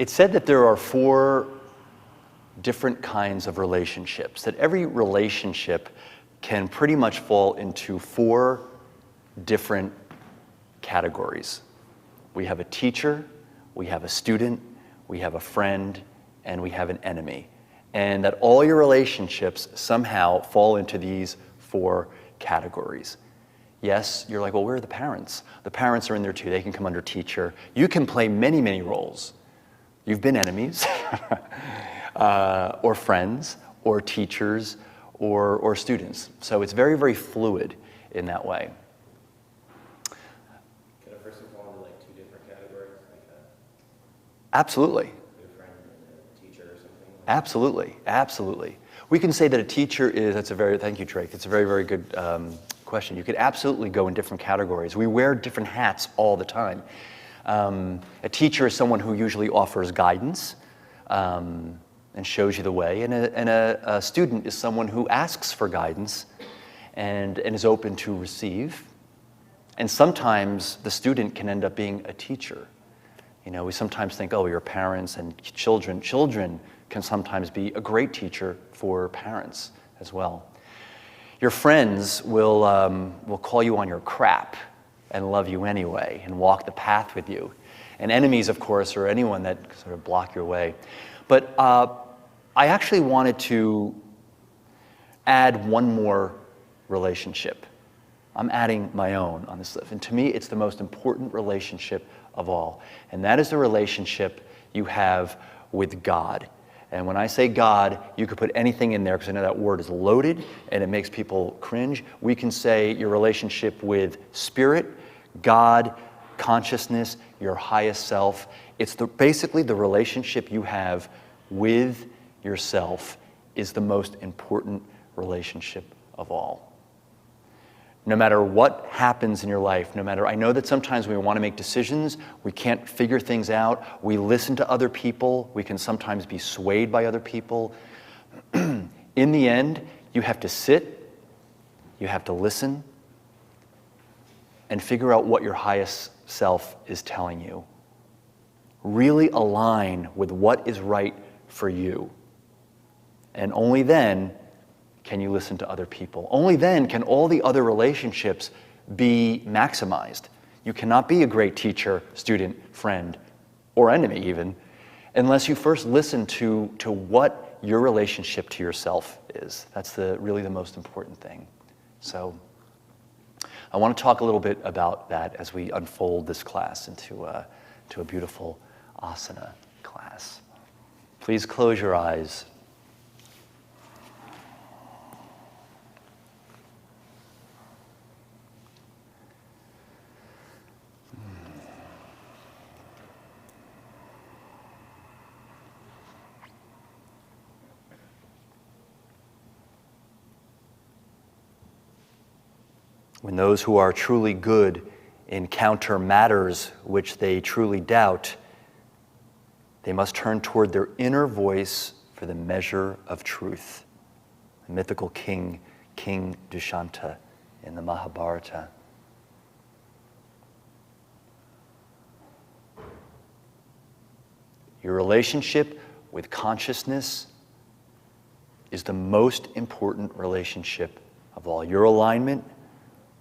It's said that there are 4 different kinds of relationships, that every relationship can pretty much fall into 4 different categories. We have a teacher, we have a student, we have a friend, and we have an enemy. And that all your relationships somehow fall into these 4 categories. Yes, you're like, well, where are the parents? The parents are in there too. They can come under teacher. You can play many, many roles. You've been enemies, or friends, or teachers, or students. So it's very, very fluid in that way. Can a person fall into like 2 different categories? Absolutely. A friend and a teacher or something? Absolutely, absolutely. We can say that a teacher is, thank you, Drake. It's a very, very good question. You could absolutely go in different categories. We wear different hats all the time. A teacher is someone who usually offers guidance and shows you the way, and a student is someone who asks for guidance and is open to receive. And sometimes the student can end up being a teacher. You know, we sometimes think, oh, your parents and children. Children can sometimes be a great teacher for parents as well. Your friends will call you on your crap and love you anyway and walk the path with you. And enemies, of course, are anyone that sort of block your way. But I actually wanted to add one more relationship. I'm adding my own on this list. And to me, it's the most important relationship of all. And that is the relationship you have with God. And when I say God, you could put anything in there because I know that word is loaded and it makes people cringe. We can say your relationship with Spirit, God, consciousness, your highest self. It's basically the relationship you have with yourself is the most important relationship of all. No matter what happens in your life, I know that sometimes when we want to make decisions, we can't figure things out. We listen to other people. We can sometimes be swayed by other people. In the end, you have to sit, you have to listen, and figure out what your highest self is telling you. Really align with what is right for you. And only then can you listen to other people. Only then can all the other relationships be maximized. You cannot be a great teacher, student, friend, or enemy even, unless you first listen to what your relationship to yourself is. That's really the most important thing. So I want to talk a little bit about that as we unfold this class into a beautiful asana class. Please close your eyes. When those who are truly good encounter matters which they truly doubt, they must turn toward their inner voice for the measure of truth. The mythical king, King Dushanta in the Mahabharata. Your relationship with consciousness is the most important relationship of all. Your alignment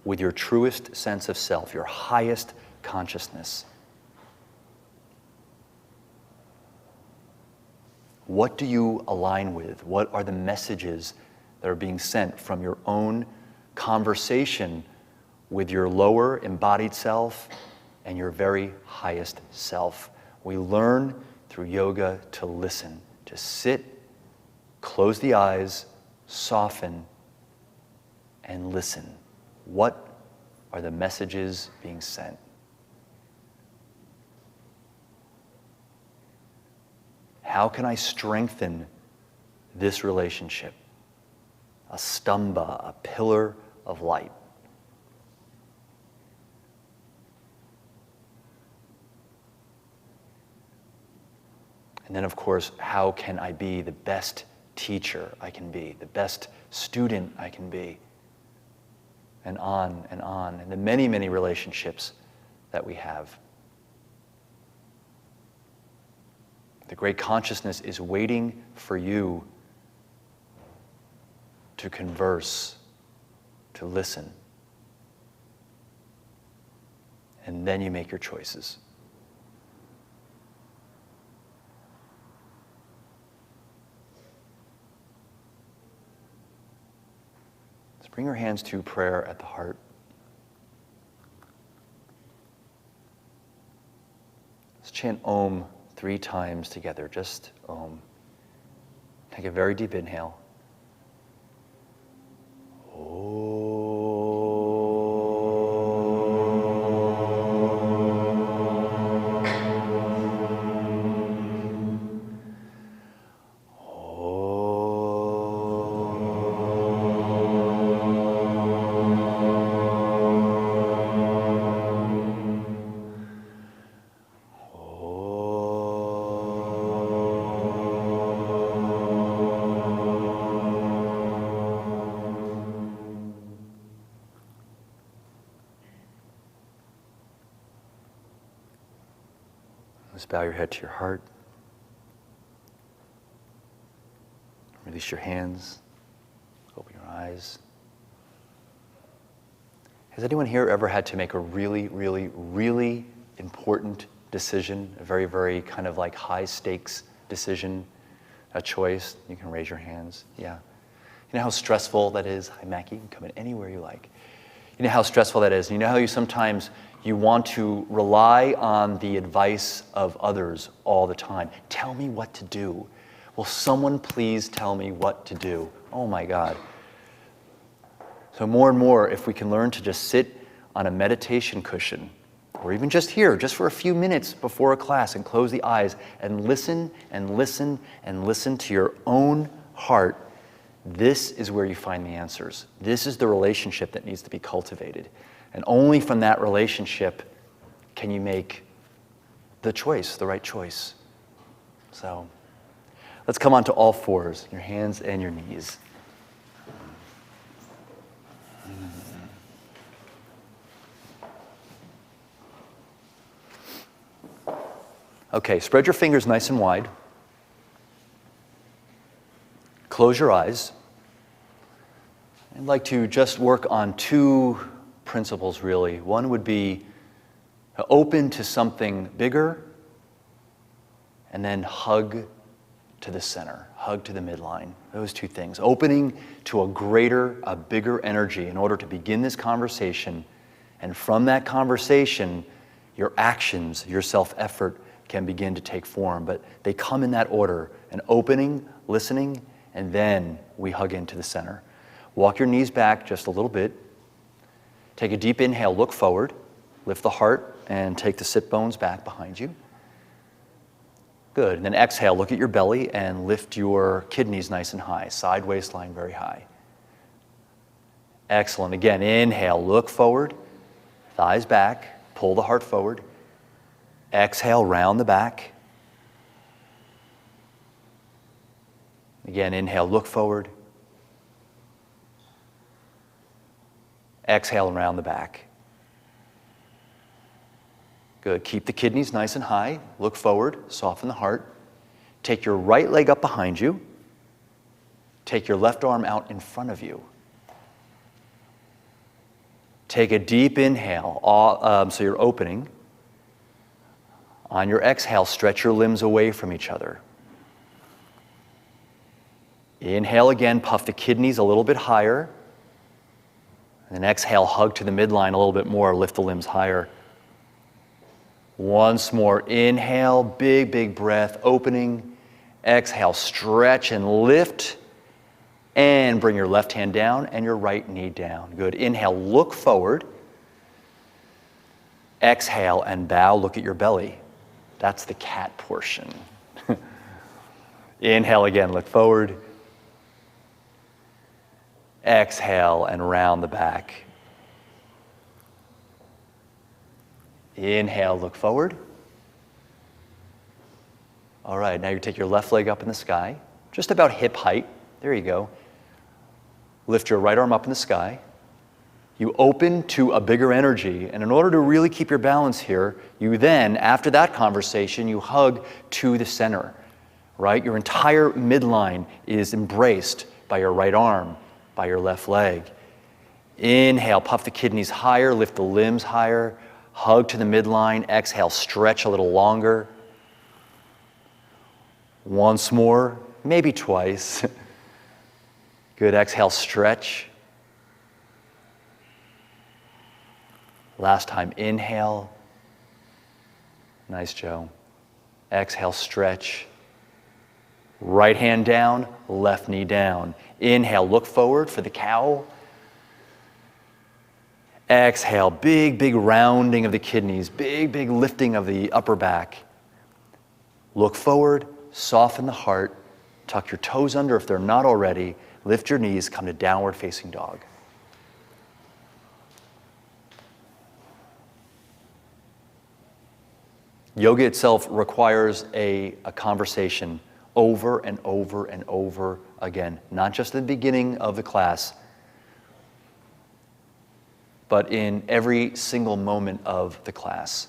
with your truest sense of self, your highest consciousness. What do you align with? What are the messages that are being sent from your own conversation with your lower embodied self and your very highest self? We learn through yoga to listen, to sit, close the eyes, soften, and listen. What are the messages being sent? How can I strengthen this relationship? A stamba, a pillar of light. And then, of course, how can I be the best teacher I can be, the best student I can be? And on, and the many, many relationships that we have. The great consciousness is waiting for you to converse, to listen. And then you make your choices. Let's bring your hands to prayer at the heart. Let's chant Om 3 times together, just Om. Take a very deep inhale. Just bow your head to your heart. Release your hands. Open your eyes. Has anyone here ever had to make a really, really, really important decision? A very, very kind of like high stakes decision, a choice? You can raise your hands. Yeah. You know how stressful that is? Hi, Mackie. You can come in anywhere you like. You know how stressful that is. And you know how you sometimes want to rely on the advice of others all the time. Tell me what to do. Will someone please tell me what to do? Oh my God. So more and more, if we can learn to just sit on a meditation cushion, or even just here, just for a few minutes before a class, and close the eyes and listen and listen and listen to your own heart, this is where you find the answers. This is the relationship that needs to be cultivated. And only from that relationship can you make the choice, the right choice. So let's come onto all fours, your hands and your knees. Okay, spread your fingers nice and wide. Close your eyes. I'd like to just work on 2 principles, really. One would be open to something bigger, and then hug to the center, hug to the midline. Those 2 things. Opening to a bigger energy in order to begin this conversation, and from that conversation, your actions, your self-effort can begin to take form, but they come in that order: an opening, listening, and then we hug into the center. Walk your knees back just a little bit. Take a deep inhale, look forward, lift the heart, and take the sit bones back behind you. Good, and then exhale, look at your belly and lift your kidneys nice and high, side waistline very high. Excellent, again, inhale, look forward, thighs back, pull the heart forward. Exhale, round the back. Again, inhale, look forward. Exhale, and round the back. Good. Keep the kidneys nice and high. Look forward. Soften the heart. Take your right leg up behind you. Take your left arm out in front of you. Take a deep inhale, so you're opening. On your exhale, stretch your limbs away from each other. Inhale again, puff the kidneys a little bit higher. And then exhale, hug to the midline a little bit more, lift the limbs higher. Once more, inhale, big, big breath, opening. Exhale, stretch and lift. And bring your left hand down and your right knee down. Good. Inhale, look forward. Exhale and bow, look at your belly. That's the cat portion. Inhale again, look forward. Exhale and round the back. Inhale, look forward. All right, now you take your left leg up in the sky, just about hip height. There you go. Lift your right arm up in the sky. You open to a bigger energy, and in order to really keep your balance here, you then, after that conversation, you hug to the center, right? Your entire midline is embraced by your right arm, by your left leg. Inhale, puff the kidneys higher, lift the limbs higher, hug to the midline. Exhale, stretch a little longer. Once more, maybe twice. Good, exhale, stretch. Last time, inhale. Nice, Joe. Exhale, stretch. Right hand down, left knee down. Inhale, look forward for the cow. Exhale, big, big rounding of the kidneys, big, big lifting of the upper back. Look forward, soften the heart, tuck your toes under if they're not already, lift your knees, come to downward facing dog. Yoga itself requires a conversation over and over and over again, not just at the beginning of the class, but in every single moment of the class.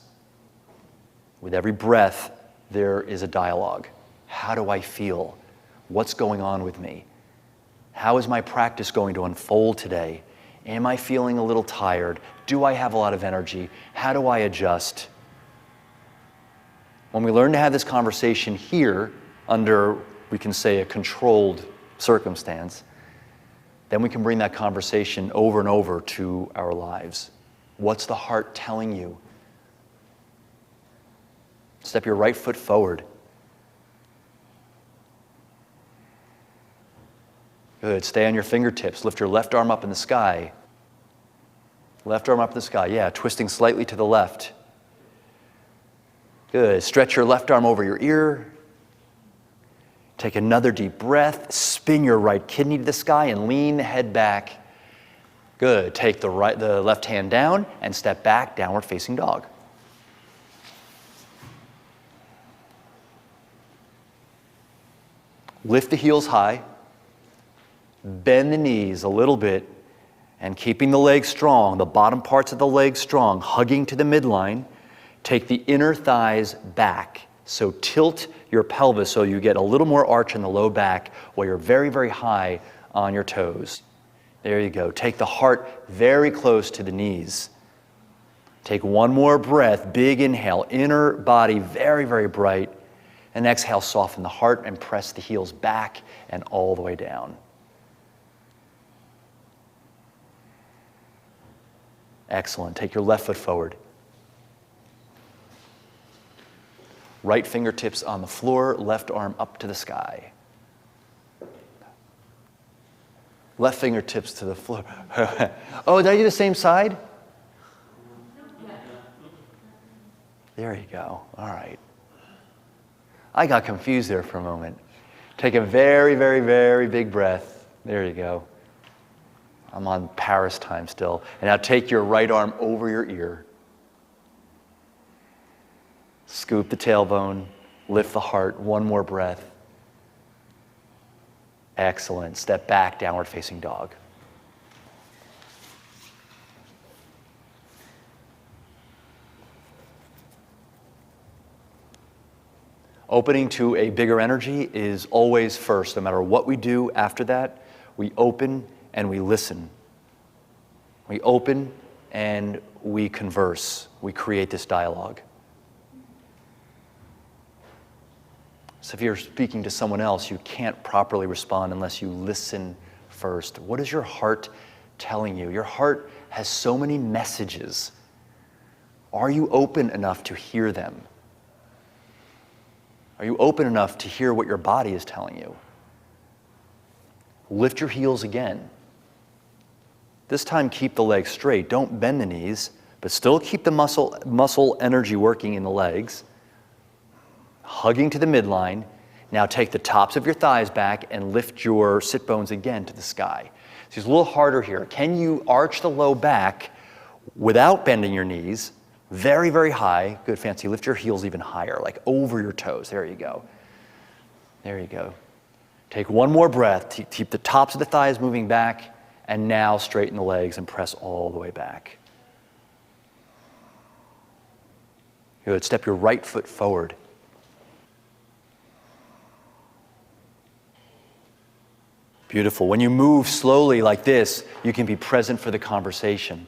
With every breath, there is a dialogue. How do I feel? What's going on with me? How is my practice going to unfold today? Am I feeling a little tired? Do I have a lot of energy? How do I adjust? When we learn to have this conversation here under, we can say, a controlled circumstance, then we can bring that conversation over and over to our lives. What's the heart telling you? Step your right foot forward. Good. Stay on your fingertips. Lift your left arm up in the sky. Left arm up in the sky. Yeah, twisting slightly to the left. Good. Stretch your left arm over your ear. Take another deep breath. Spin your right kidney to the sky and lean the head back. Good. Take the left hand down and step back, downward facing dog. Lift the heels high. Bend the knees a little bit and keeping the legs strong, the bottom parts of the legs strong, hugging to the midline. Take the inner thighs back. So tilt your pelvis so you get a little more arch in the low back while you're very, very high on your toes. There you go. Take the heart very close to the knees. Take one more breath. Big inhale. Inner body very, very bright. And exhale, soften the heart and press the heels back and all the way down. Excellent. Take your left foot forward. Right fingertips on the floor, left arm up to the sky. Left fingertips to the floor. Oh, did I do the same side? There you go. All right. I got confused there for a moment. Take a very, very, very big breath. There you go. I'm on Paris time still. And now take your right arm over your ear. Scoop the tailbone, lift the heart, one more breath. Excellent. Step back, downward facing dog. Opening to a bigger energy is always first. No matter what we do after that, we open and we listen. We open and we converse. We create this dialogue. So if you're speaking to someone else, you can't properly respond unless you listen first. What is your heart telling you? Your heart has so many messages. Are you open enough to hear them? Are you open enough to hear what your body is telling you? Lift your heels again. This time keep the legs straight. Don't bend the knees, but still keep the muscle energy working in the legs. Hugging to the midline. Now take the tops of your thighs back and lift your sit bones again to the sky. So it's a little harder here. Can you arch the low back without bending your knees? Very, very high. Good, Fancy. Lift your heels even higher, like over your toes. There you go. There you go. Take one more breath. Keep the tops of the thighs moving back. And now straighten the legs and press all the way back. Good. Step your right foot forward. Beautiful. When you move slowly like this, you can be present for the conversation.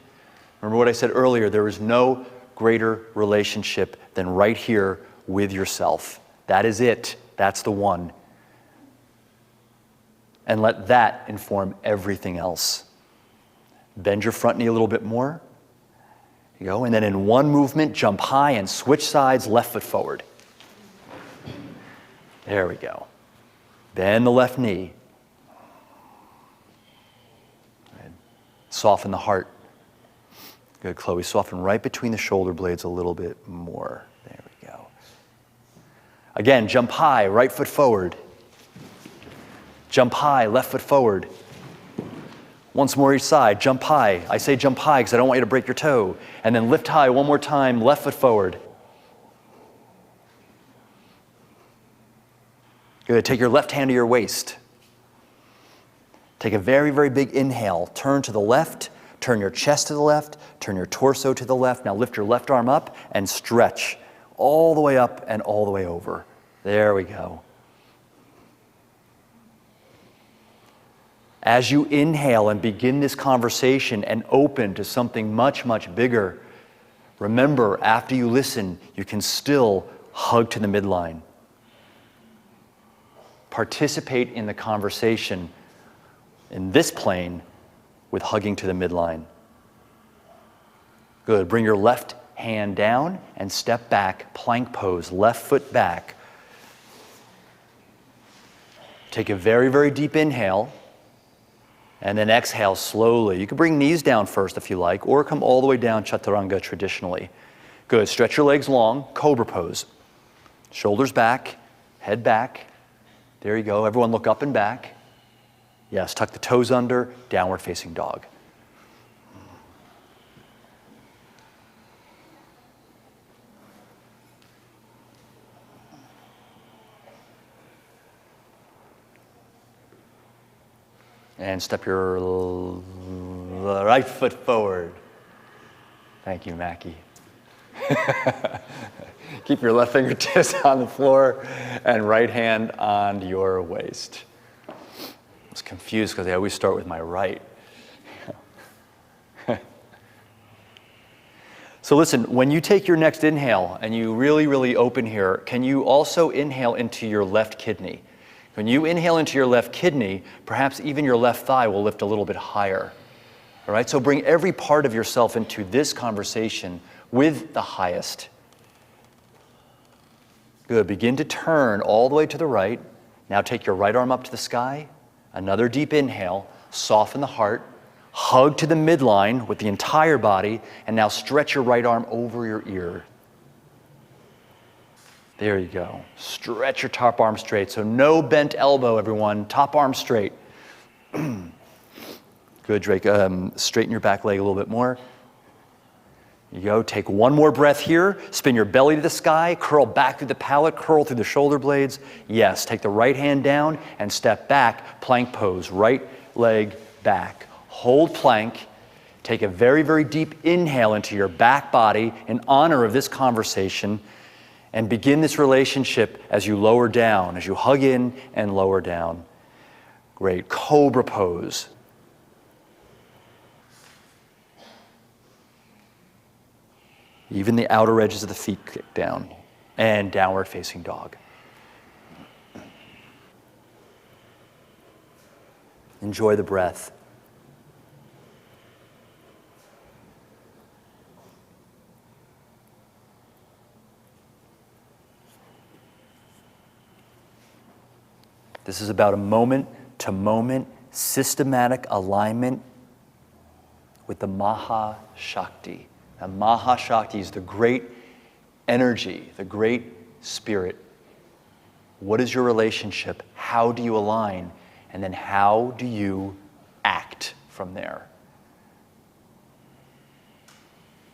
Remember what I said earlier, there is no greater relationship than right here with yourself. That is it. That's the one. And let that inform everything else. Bend your front knee a little bit more. You go, and then in one movement, jump high and switch sides, left foot forward. There we go. Bend the left knee. Good. Soften the heart. Good, Chloe. Soften right between the shoulder blades a little bit more. There we go. Again, jump high, right foot forward. Jump high, left foot forward. Once more each side, jump high. I say jump high because I don't want you to break your toe. And then lift high one more time, left foot forward. Good, take your left hand to your waist. Take a very, very big inhale. Turn to the left, turn your chest to the left, turn your torso to the left. Now lift your left arm up and stretch all the way up and all the way over. There we go. As you inhale and begin this conversation and open to something much, much bigger, remember, after you listen, you can still hug to the midline. Participate in the conversation in this plane with hugging to the midline. Good. Bring your left hand down and step back, plank pose, left foot back. Take a very, very deep inhale. And then exhale slowly. You can bring knees down first if you like, or come all the way down chaturanga traditionally. Good. Stretch your legs long, cobra pose. Shoulders back, head back. There you go. Everyone look up and back. Yes, tuck the toes under, downward facing dog. And step your right foot forward. Thank you, Mackie. Keep your left fingertips on the floor and right hand on your waist. I was confused because I always start with my right. So listen, when you take your next inhale and you really, really open here, can you also inhale into your left kidney? When you inhale into your left kidney, perhaps even your left thigh will lift a little bit higher. All right, so bring every part of yourself into this conversation with the highest. Good, begin to turn all the way to the right. Now take your right arm up to the sky. Another deep inhale, soften the heart, hug to the midline with the entire body, and now stretch your right arm over your ear. There you go. Stretch your top arm straight. So no bent elbow, everyone. Top arm straight. Good, Drake. Straighten your back leg a little bit more. You go. Take one more breath here. Spin your belly to the sky. Curl back through the palate. Curl through the shoulder blades. Yes. Take the right hand down and step back. Plank pose. Right leg back. Hold plank. Take a very, very deep inhale into your back body in honor of this conversation. And begin this relationship as you lower down, as you hug in and lower down. Great. Cobra pose. Even the outer edges of the feet kick down. And downward facing dog. Enjoy the breath. This is about a moment-to-moment systematic alignment with the Mahashakti. Now, Mahashakti is the great energy, the great spirit. What is your relationship? How do you align? And then how do you act from there?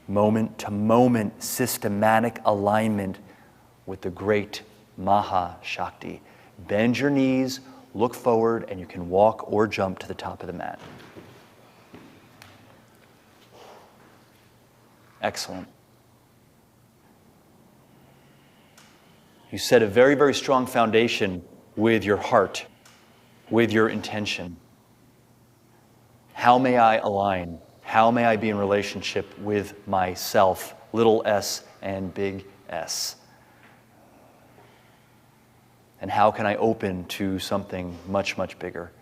Moment-to-moment systematic alignment with the great Mahashakti. Bend your knees, look forward, and you can walk or jump to the top of the mat. Excellent. You set a very, very strong foundation with your heart, with your intention. How may I align? How may I be in relationship with myself, little s and big S? And how can I open to something much, much bigger?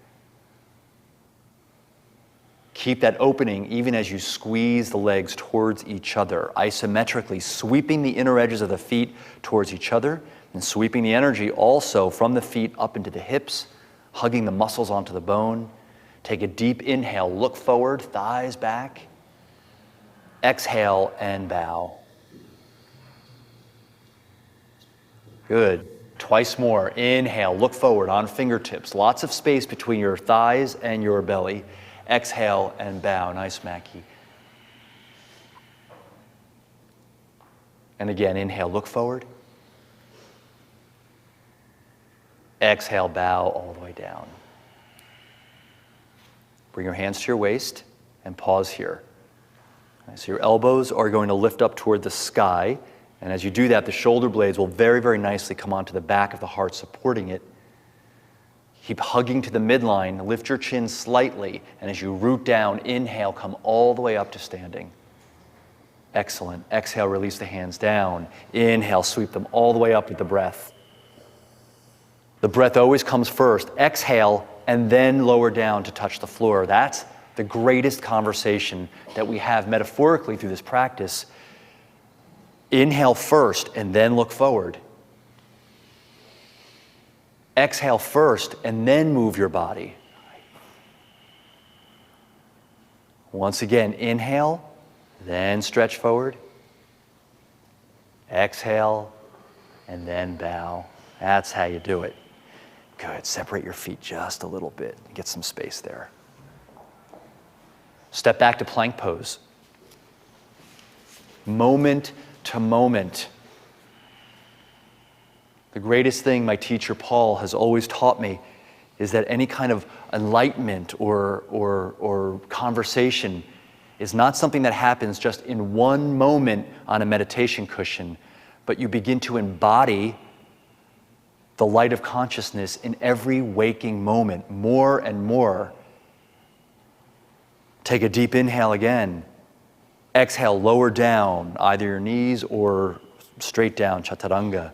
Keep that opening even as you squeeze the legs towards each other, isometrically sweeping the inner edges of the feet towards each other and sweeping the energy also from the feet up into the hips, hugging the muscles onto the bone. Take a deep inhale, look forward, thighs back. Exhale and bow. Good. Twice more. Inhale, look forward on fingertips. Lots of space between your thighs and your belly. Exhale and bow. Nice, Mackie. And again, inhale, look forward. Exhale, bow all the way down. Bring your hands to your waist and pause here. So your elbows are going to lift up toward the sky. And as you do that, the shoulder blades will very, very nicely come onto the back of the heart, supporting it. Keep hugging to the midline. Lift your chin slightly. And as you root down, inhale, come all the way up to standing. Excellent. Exhale, release the hands down. Inhale, sweep them all the way up with the breath. The breath always comes first. Exhale, and then lower down to touch the floor. That's the greatest conversation that we have metaphorically through this practice. Inhale first, and then look forward. Exhale first, and then move your body. Once again, inhale, then stretch forward. Exhale, and then bow. That's how you do it. Good. Separate your feet just a little bit. Get some space there. Step back to plank pose. Moment to moment. The greatest thing my teacher Paul has always taught me is that any kind of enlightenment or conversation is not something that happens just in one moment on a meditation cushion, but you begin to embody the light of consciousness in every waking moment, more and more. Take a deep inhale again. Exhale, lower down, either your knees or straight down, chaturanga.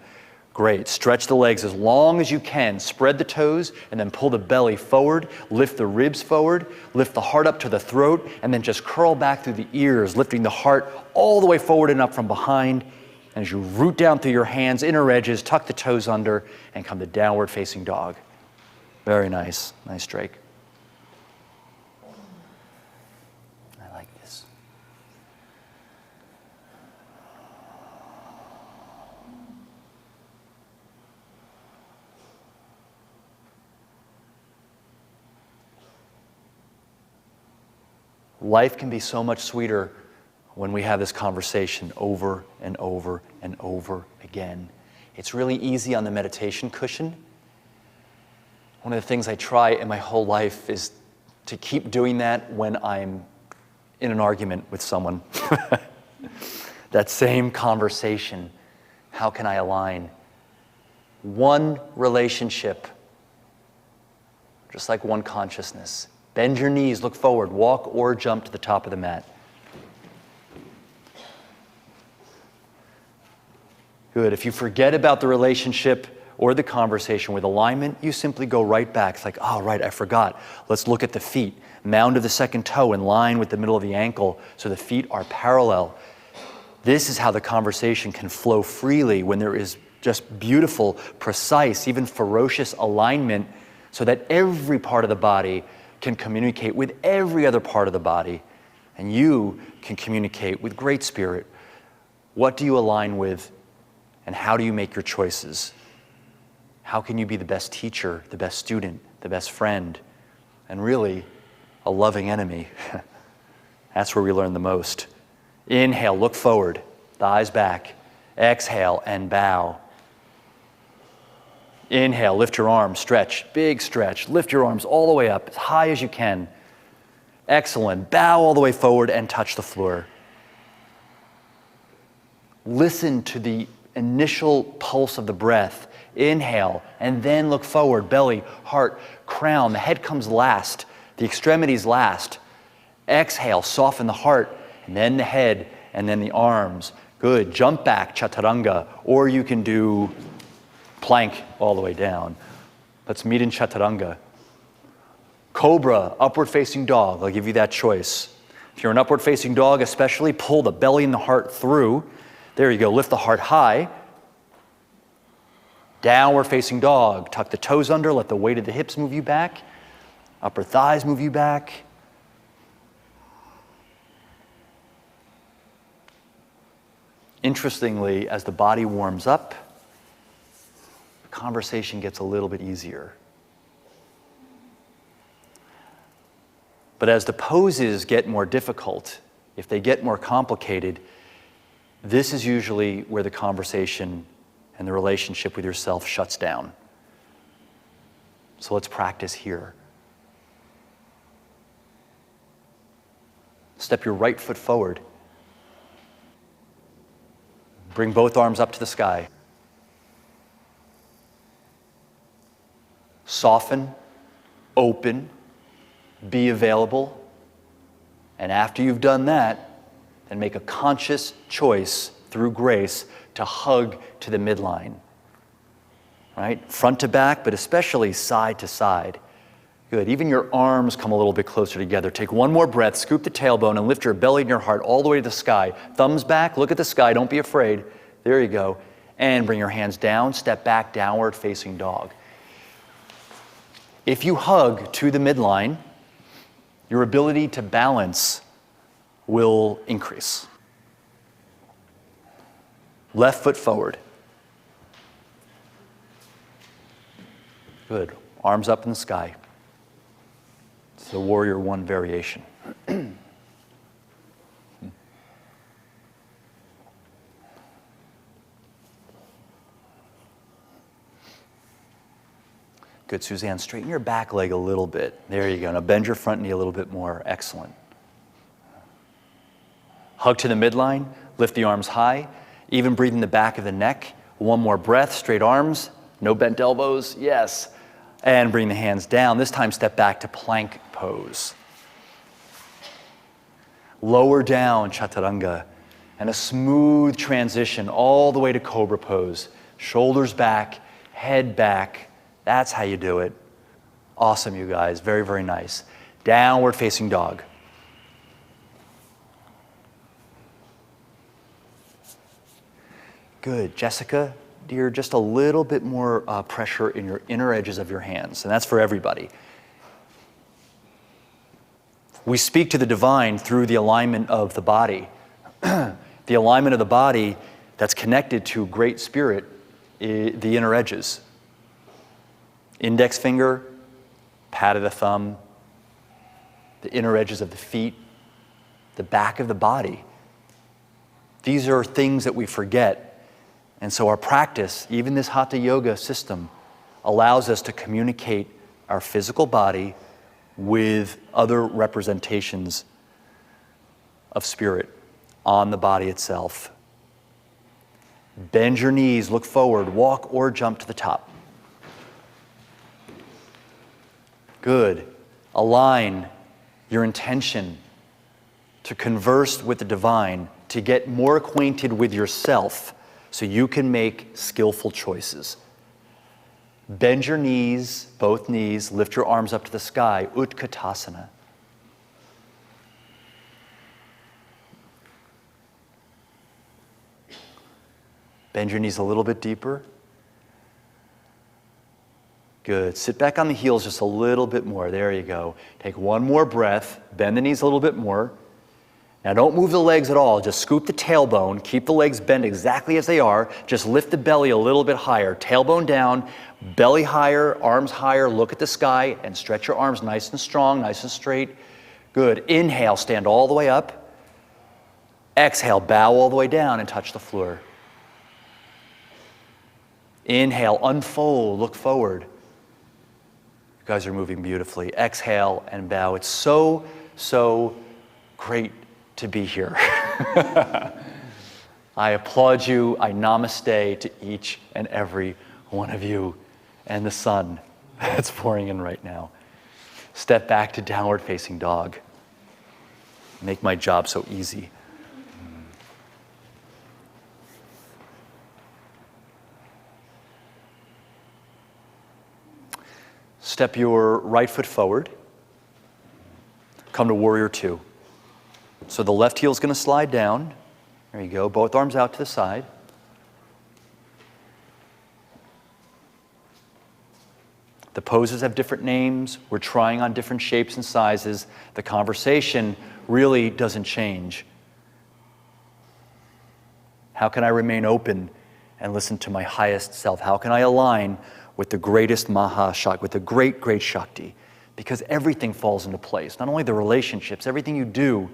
Great. Stretch the legs as long as you can. Spread the toes and then pull the belly forward. Lift the ribs forward. Lift the heart up to the throat and then just curl back through the ears, lifting the heart all the way forward and up from behind. And as you root down through your hands, inner edges, tuck the toes under, and come to downward facing dog. Very nice. Nice, Drake. I like this. Life can be so much sweeter when we have this conversation over and over and over again. It's really easy on the meditation cushion. One of the things I try in my whole life is to keep doing that when I'm in an argument with someone. That same conversation. How can I align? One relationship, just like one consciousness. Bend your knees, look forward, walk or jump to the top of the mat. Good. If you forget about the relationship or the conversation with alignment, you simply go right back. It's like, oh, right, I forgot. Let's look at the feet. Mound of the second toe in line with the middle of the ankle so the feet are parallel. This is how the conversation can flow freely when there is just beautiful, precise, even ferocious alignment so that every part of the body can communicate with every other part of the body. And you can communicate with great spirit. What do you align with? And how do you make your choices? How can you be the best teacher, the best student, the best friend, and really a loving enemy? That's where we learn the most. Inhale, look forward, thighs back. Exhale and bow. Inhale, lift your arms, stretch, big stretch. Lift your arms all the way up, as high as you can. Excellent. Bow all the way forward and touch the floor. Listen to the initial pulse of the breath. Inhale, and then look forward, belly, heart, crown. The head comes last, the extremities last. Exhale, soften the heart, and then the head, and then the arms. Good. Jump back, chaturanga, or you can do plank all the way down. Let's meet in chaturanga. Cobra, upward facing dog. I'll give you that choice. If you're an upward facing dog, especially pull the belly and the heart through. There you go. Lift the heart high. Downward facing dog. Tuck the toes under. Let the weight of the hips move you back. Upper thighs move you back. Interestingly, as the body warms up, the conversation gets a little bit easier. But as the poses get more difficult, if they get more complicated, this is usually where the conversation and the relationship with yourself shuts down. So let's practice here. Step your right foot forward. Bring both arms up to the sky. Soften, open, be available. And after you've done that, then make a conscious choice through grace to hug to the midline. Right? Front to back, but especially side to side. Good. Even your arms come a little bit closer together. Take one more breath, scoop the tailbone, and lift your belly and your heart all the way to the sky. Thumbs back, look at the sky, don't be afraid. There you go. And bring your hands down, step back, downward facing dog. If you hug to the midline, your ability to balance will increase. Left foot forward. Good. Arms up in the sky. It's the Warrior One variation. Good, Suzanne. Straighten your back leg a little bit. There you go. Now bend your front knee a little bit more. Excellent. Hug to the midline. Lift the arms high. Even breathe in the back of the neck. One more breath. Straight arms. No bent elbows. Yes. And bring the hands down. This time step back to plank pose. Lower down, chaturanga. And a smooth transition all the way to cobra pose. Shoulders back, head back. That's how you do it. Awesome, you guys. Very, very nice. Downward facing dog. Good. Jessica, dear, just a little bit more pressure in your inner edges of your hands, and that's for everybody. We speak to the divine through the alignment of the body. The alignment of the body that's connected to Great Spirit, the inner edges. Index finger, pad of the thumb, the inner edges of the feet, the back of the body. These are things that we forget. And so our practice, even this Hatha Yoga system, allows us to communicate our physical body with other representations of spirit on the body itself. Bend your knees, look forward, walk or jump to the top. Good. Align your intention to converse with the divine, to get more acquainted with yourself so you can make skillful choices. Bend your knees, both knees, lift your arms up to the sky, Utkatasana. Bend your knees a little bit deeper. Good. Sit back on the heels just a little bit more. There you go. Take one more breath. Bend the knees a little bit more. Now don't move the legs at all. Just scoop the tailbone. Keep the legs bent exactly as they are. Just lift the belly a little bit higher. Tailbone down, belly higher, arms higher. Look at the sky and stretch your arms nice and strong, nice and straight. Good. Inhale, stand all the way up. Exhale, bow all the way down and touch the floor. Inhale, unfold, look forward. You guys are moving beautifully. Exhale and bow. It's so great to be here. I applaud you. I namaste to each and every one of you and the sun that's pouring in right now. Step back to downward facing dog. Make my job so easy. Step your right foot forward. Come to warrior two. So the left heel is going to slide down. There you go. Both arms out to the side. The poses have different names. We're trying on different shapes and sizes. The conversation really doesn't change. How can I remain open and listen to my highest self? How can I align with the greatest Maha Shakti, with the great, great Shakti? Because everything falls into place. Not only the relationships, everything you do,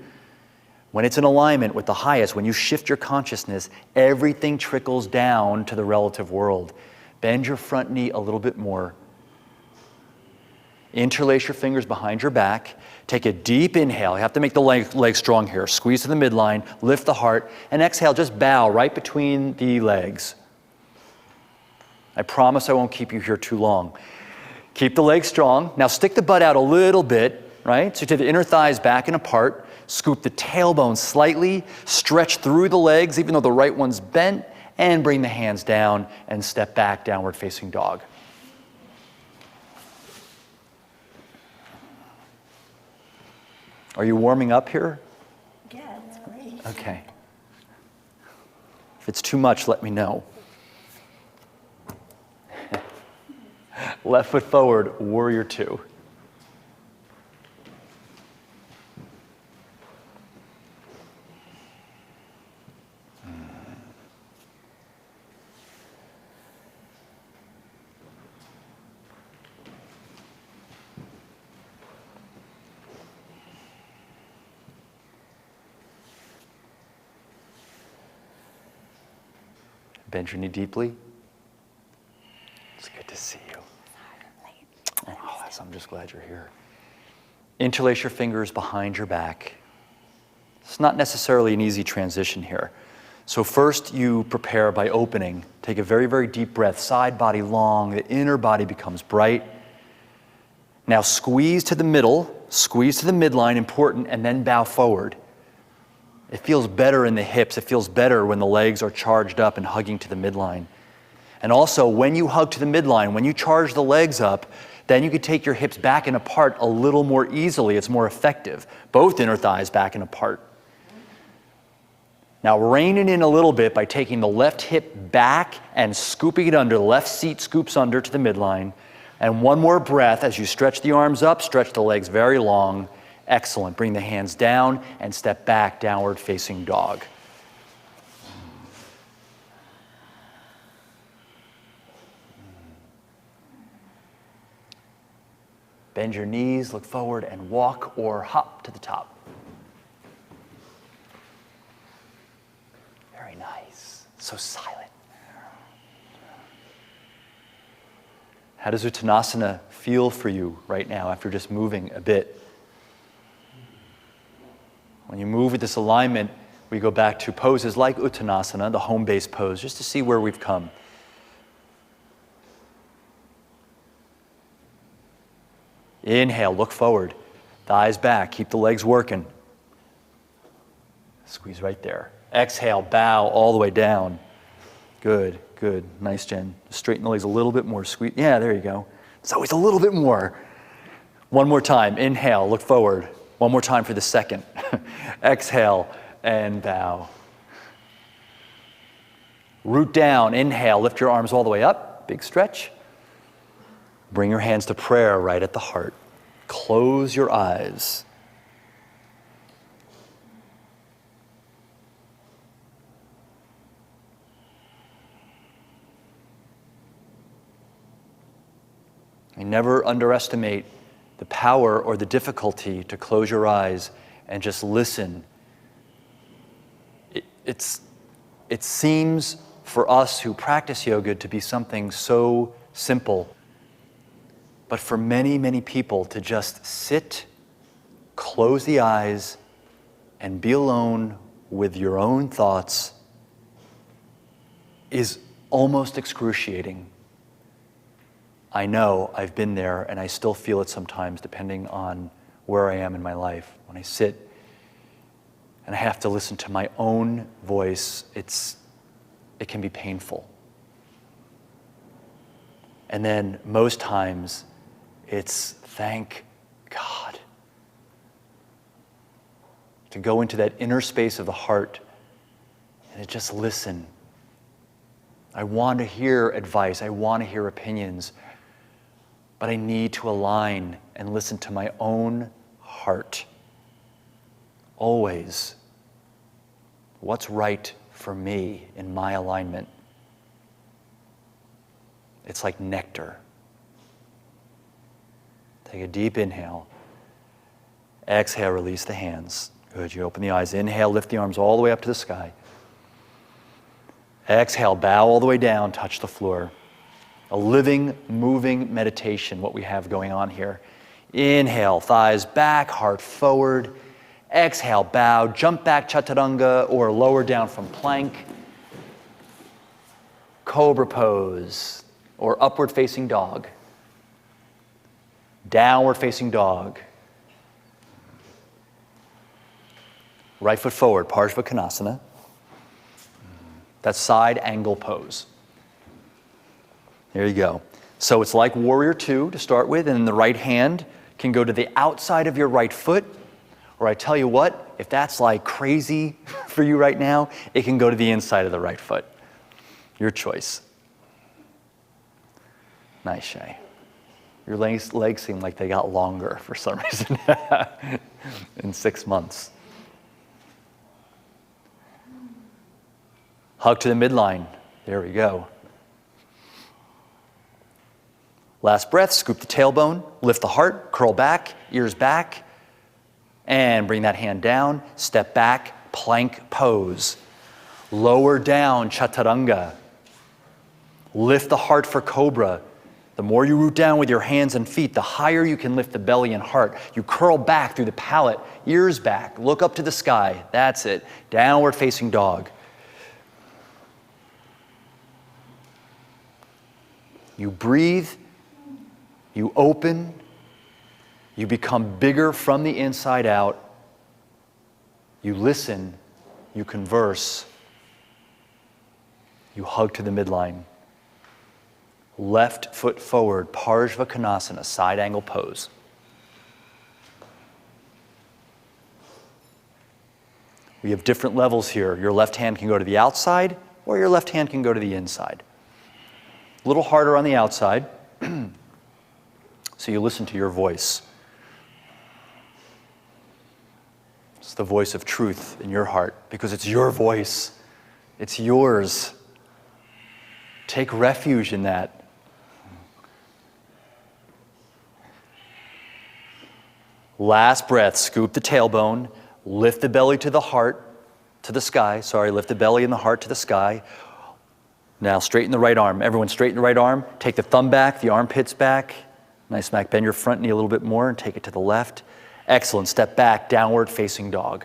when it's in alignment with the highest, when you shift your consciousness, everything trickles down to the relative world. Bend your front knee a little bit more. Interlace your fingers behind your back. Take a deep inhale. You have to make the leg strong here. Squeeze to the midline, lift the heart, and exhale, just bow right between the legs. I promise I won't keep you here too long. Keep the legs strong. Now stick the butt out a little bit, right? So you take the inner thighs back and apart. Scoop the tailbone slightly. Stretch through the legs, even though the right one's bent. And bring the hands down and step back, downward facing dog. Are you warming up here? Yeah, it's great. Okay. If it's too much, let me know. Left foot forward, warrior two. Bend your knee deeply. It's good to see you. Oh, I'm just glad you're here. Interlace your fingers behind your back. It's not necessarily an easy transition here. So first you prepare by opening. Take a very, very deep breath. Side body long. The inner body becomes bright. Now squeeze to the middle. Squeeze to the midline, important, and then bow forward. It feels better in the hips. It feels better when the legs are charged up and hugging to the midline. And also, when you hug to the midline, when you charge the legs up, then you can take your hips back and apart a little more easily. It's more effective. Both inner thighs back and apart. Now rein it in a little bit by taking the left hip back and scooping it under. The left seat scoops under to the midline. And one more breath as you stretch the arms up, stretch the legs very long. Excellent. Bring the hands down and step back, downward facing dog. Bend your knees, look forward, and walk or hop to the top. Very nice. So silent. How does Uttanasana feel for you right now after just moving a bit? When you move with this alignment, we go back to poses like Uttanasana, the home base pose, just to see where we've come. Inhale, look forward. Thighs back, keep the legs working. Squeeze right there. Exhale, bow all the way down. Good, good. Nice, Jen. Straighten the legs a little bit more. Squeeze. Yeah, there you go. It's always a little bit more. One more time. Inhale, look forward. One more time for the second. Exhale and bow. Root down. Inhale, lift your arms all the way up. Big stretch. Bring your hands to prayer right at the heart. Close your eyes. And never underestimate the power or the difficulty to close your eyes and just listen. It seems for us who practice yoga to be something so simple. But for many, many people to just sit, close the eyes, and be alone with your own thoughts is almost excruciating. I know, I've been there, and I still feel it sometimes depending on where I am in my life. When I sit and I have to listen to my own voice, it can be painful. And then most times, it's thank God. To go into that inner space of the heart and to just listen. I want to hear advice, I want to hear opinions, but I need to align and listen to my own heart. Always. What's right for me in my alignment? It's like nectar. Take a deep inhale. Exhale, release the hands. Good, you open the eyes. Inhale, lift the arms all the way up to the sky. Exhale, bow all the way down, touch the floor. A living, moving meditation, what we have going on here. Inhale, thighs back, heart forward. Exhale, bow, jump back, chaturanga, or lower down from plank. Cobra pose, or upward facing dog. Downward facing dog. Right foot forward, Parsvakonasana. That's side angle pose. There you go. So it's like warrior two to start with, and then the right hand can go to the outside of your right foot, or I tell you what, if that's like crazy for you right now, it can go to the inside of the right foot. Your choice. Nice, Shay. Your legs seem like they got longer for some reason in 6 months. Hug to the midline. There we go. Last breath, scoop the tailbone, lift the heart, curl back, ears back, and bring that hand down. Step back, plank pose. Lower down, chaturanga. Lift the heart for cobra. The more you root down with your hands and feet, the higher you can lift the belly and heart. You curl back through the palate, ears back, look up to the sky. That's it. Downward facing dog. You breathe, you open, you become bigger from the inside out. You listen, you converse, you hug to the midline. Left foot forward, Parsvakonasana, side angle pose. We have different levels here. Your left hand can go to the outside, or your left hand can go to the inside. A little harder on the outside, so you listen to your voice. It's the voice of truth in your heart, because it's your voice. It's yours. Take refuge in that. Last breath, scoop the tailbone, lift the belly to the heart, to the sky. Lift the belly and the heart to the sky. Now straighten the right arm. Everyone straighten the right arm. Take the thumb back, the armpits back. Nice, Mac. Bend your front knee a little bit more and take it to the left. Excellent. Step back, downward facing dog.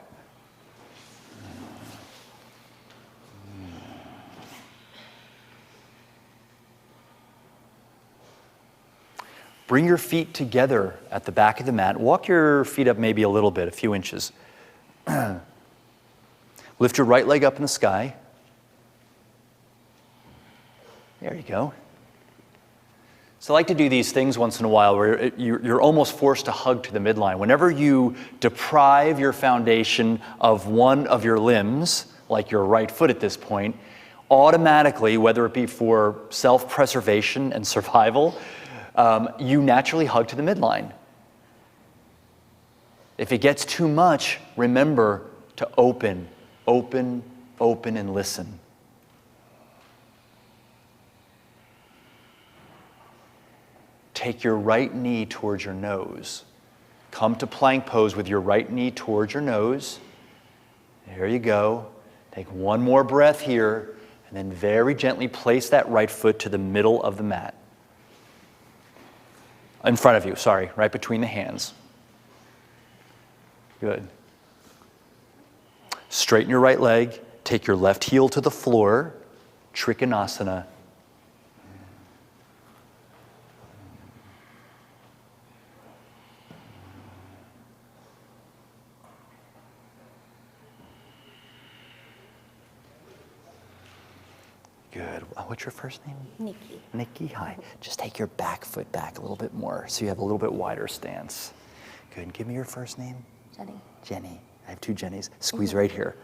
Bring your feet together at the back of the mat. Walk your feet up maybe a little bit, a few inches. Lift your right leg up in the sky. There you go. So I like to do these things once in a while where you're almost forced to hug to the midline. Whenever you deprive your foundation of one of your limbs, like your right foot at this point, automatically, whether it be for self-preservation and survival, you naturally hug to the midline. If it gets too much, remember to open, and listen. Take your right knee towards your nose. Come to plank pose with your right knee towards your nose. There you go. Take one more breath here, and then very gently place that right foot to the middle of the mat. In front of you, right between the hands. Good. Straighten your right leg. Take your left heel to the floor. Trikonasana. Good. What's your first name? Nikki. Nikki, hi. Just take your back foot back a little bit more so you have a little bit wider stance. Good. And give me your first name. Jenny. Jenny. I have two Jennies. Squeeze right here.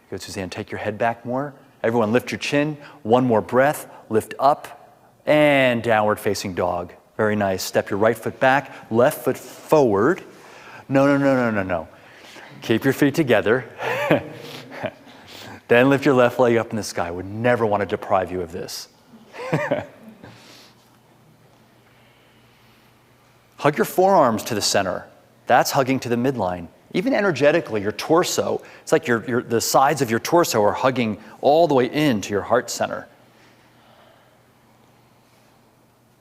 Good, Suzanne. Take your head back more. Everyone lift your chin. One more breath. Lift up. And downward facing dog. Very nice. Step your right foot back. Left foot forward. No. Keep your feet together. Then lift your left leg up in the sky. Would never want to deprive you of this. Hug your forearms to the center. That's hugging to the midline. Even energetically, your torso, it's like the sides of your torso are hugging all the way into your heart center.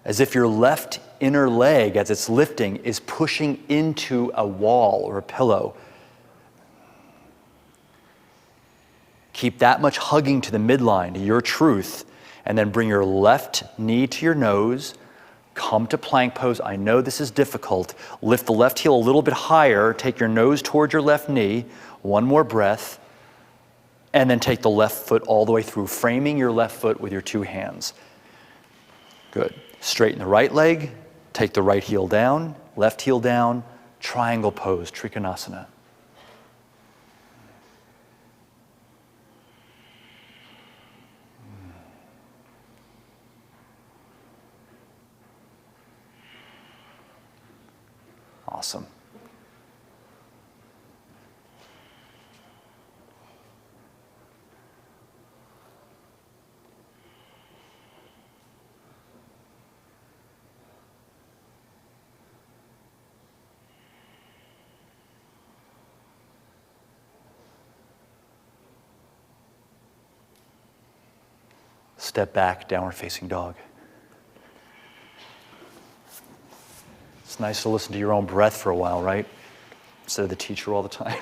As if your left inner leg, as it's lifting, is pushing into a wall or a pillow. Keep that much hugging to the midline, to your truth, and then bring your left knee to your nose. Come to plank pose. I know this is difficult. Lift the left heel a little bit higher. Take your nose toward your left knee. One more breath. And then take the left foot all the way through, framing your left foot with your two hands. Good. Straighten the right leg. Take the right heel down, left heel down. Triangle pose, Trikonasana. Awesome. Step back, downward facing dog. It's nice to listen to your own breath for a while, right? Instead of the teacher all the time.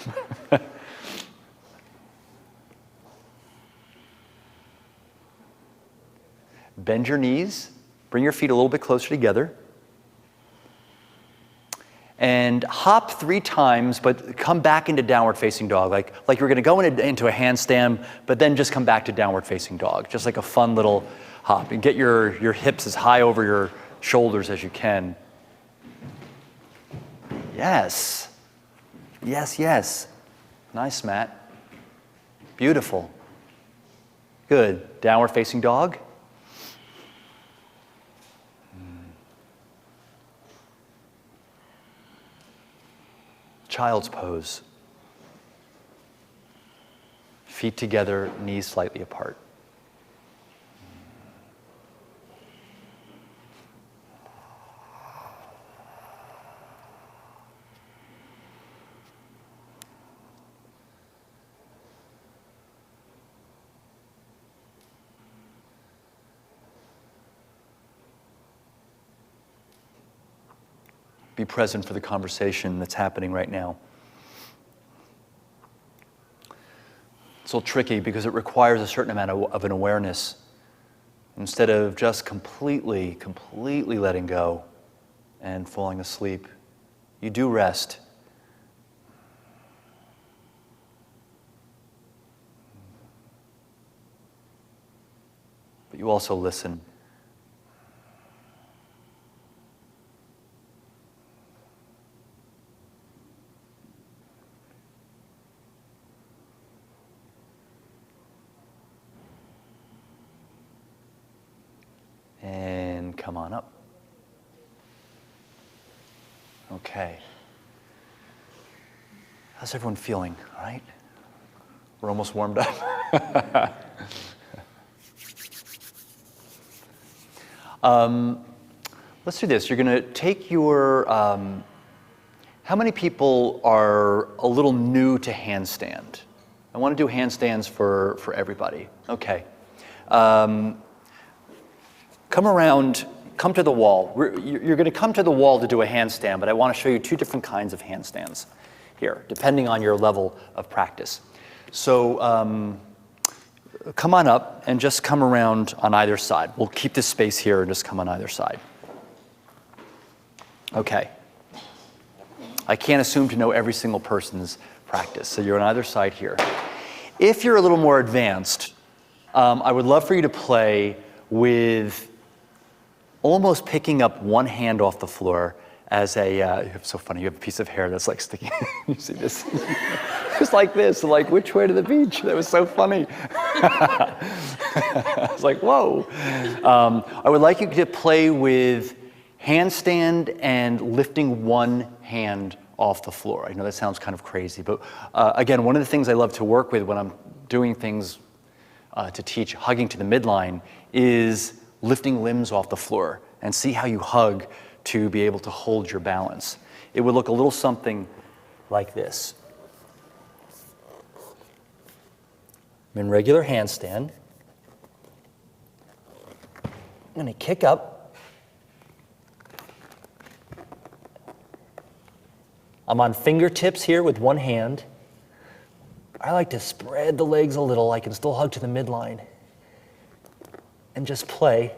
Bend your knees. Bring your feet a little bit closer together. And hop 3 times, but come back into downward facing dog. Like you're going to go into a handstand, but then just come back to downward facing dog. Just like a fun little hop. And get your hips as high over your shoulders as you can. Yes. Yes. Nice, Matt. Beautiful. Good. Downward facing dog. Child's pose. Feet together, knees slightly apart. Be present for the conversation that's happening right now. It's a little tricky because it requires a certain amount of an awareness. Instead of just completely letting go and falling asleep, you do rest. But you also listen. And come on up. Okay. How's everyone feeling? All right? We're almost warmed up. Let's do this. You're going to take your... how many people are a little new to handstand? I want to do handstands for everybody. Okay. Come around, come to the wall. You're going to come to the wall to do a handstand, but I want to show you 2 different kinds of handstands here, depending on your level of practice. So come on up and just come around on either side. We'll keep this space here and just come on either side. Okay. I can't assume to know every single person's practice, so you're on either side here. If you're a little more advanced, I would love for you to play with almost picking up one hand off the floor as a, it's so funny, you have a piece of hair that's like sticking, you see this? Just like this, like which way to the beach? That was so funny. I was like, whoa. I would like you to play with handstand and lifting one hand off the floor. I know that sounds kind of crazy, but again, one of the things I love to work with when I'm doing things to teach hugging to the midline is lifting limbs off the floor and see how you hug to be able to hold your balance. It would look a little something like this. I'm in regular handstand. I'm going to kick up. I'm on fingertips here with one hand. I like to spread the legs a little. I can still hug to the midline. And just play.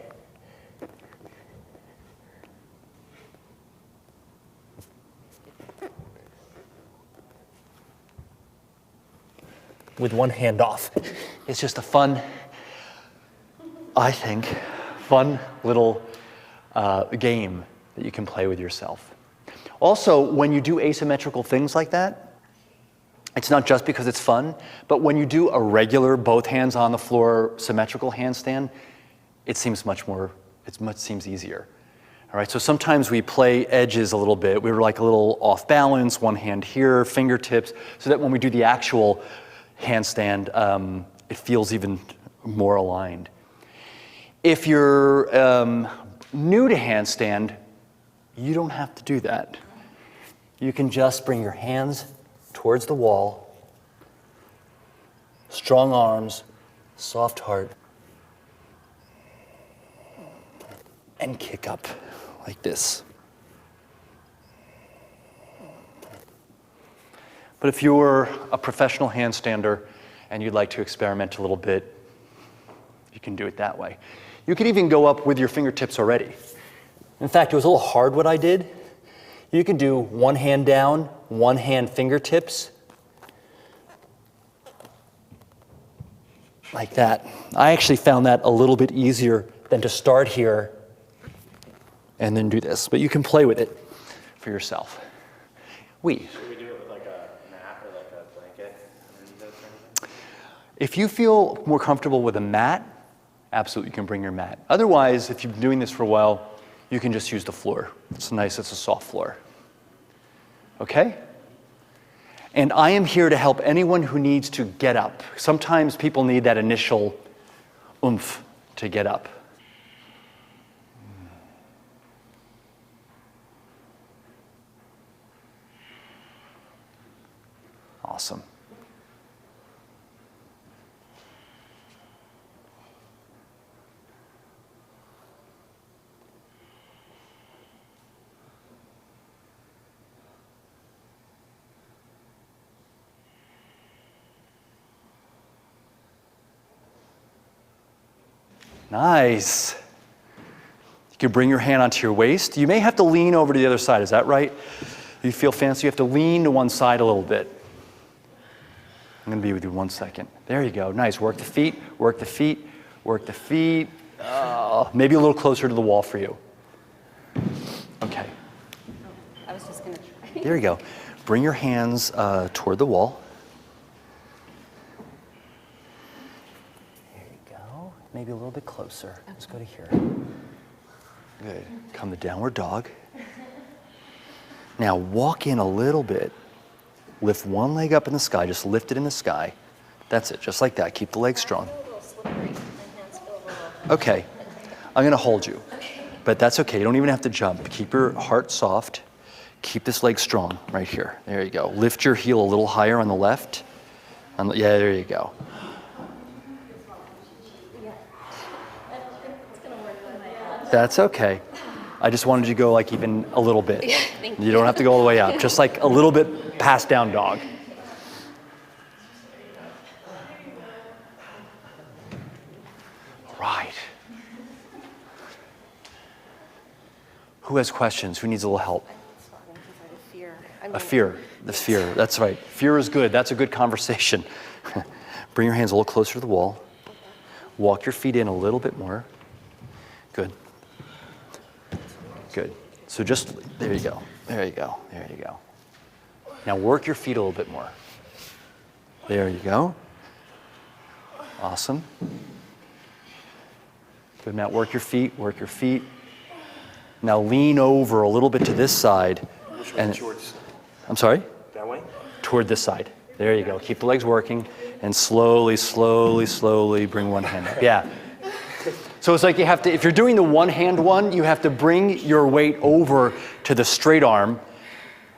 With one hand off. It's just a fun, I think, fun little game that you can play with yourself. Also, when you do asymmetrical things like that, it's not just because it's fun, but when you do a regular both hands on the floor symmetrical handstand, it seems seems easier. All right, so sometimes we play edges a little bit. We were like a little off balance, one hand here, fingertips, so that when we do the actual handstand, it feels even more aligned. If you're new to handstand, you don't have to do that. You can just bring your hands towards the wall, strong arms, soft heart, and kick up like this. But if you're a professional handstander and you'd like to experiment a little bit, you can do it that way. You could even go up with your fingertips already. In fact, it was a little hard what I did. You can do one hand down, one hand fingertips, like that. I actually found that a little bit easier than to start here and then do this. But you can play with it for yourself. Should we do it with like a mat or like a blanket underneath those things? If you feel more comfortable with a mat, absolutely you can bring your mat. Otherwise, if you've been doing this for a while, you can just use the floor. It's a soft floor. Okay? And I am here to help anyone who needs to get up. Sometimes people need that initial oomph to get up. Awesome. Nice. You can bring your hand onto your waist. You may have to lean over to the other side. Is that right? You feel fancy? You have to lean to one side a little bit. I'm going to be with you 1 second. There you go. Nice. Work the feet, work the feet, work the feet. Maybe a little closer to the wall for you. Okay. I was just going to try. There you go. Bring your hands toward the wall. There you go. Maybe a little bit closer. Let's go to here. Good. Come to downward dog. Now walk in a little bit. Lift one leg up in the sky. Just lift it in the sky. That's it. Just like that. Keep the leg strong. Okay. I'm going to hold you. But that's okay. You don't even have to jump. Keep your heart soft. Keep this leg strong right here. There you go. Lift your heel a little higher on the left. Yeah, there you go. That's okay. I just wanted you to go like even a little bit. You don't have to go all the way up. Just like a little bit past down dog. Who has questions? Who needs a little help? Fear. A fear. The fear. That's right. Fear is good. That's a good conversation. Bring your hands a little closer to the wall. Walk your feet in a little bit more. Good. Good. So just, there you go. There you go. There you go. Now work your feet a little bit more. There you go. Awesome. Good. Now work your feet. Work your feet. Now lean over a little bit to this side. And I'm sorry? That way? Toward this side. There you go. Keep the legs working and slowly, slowly, slowly bring one hand up. Yeah. So it's like you have to, if you're doing the one hand one, you have to bring your weight over to the straight arm.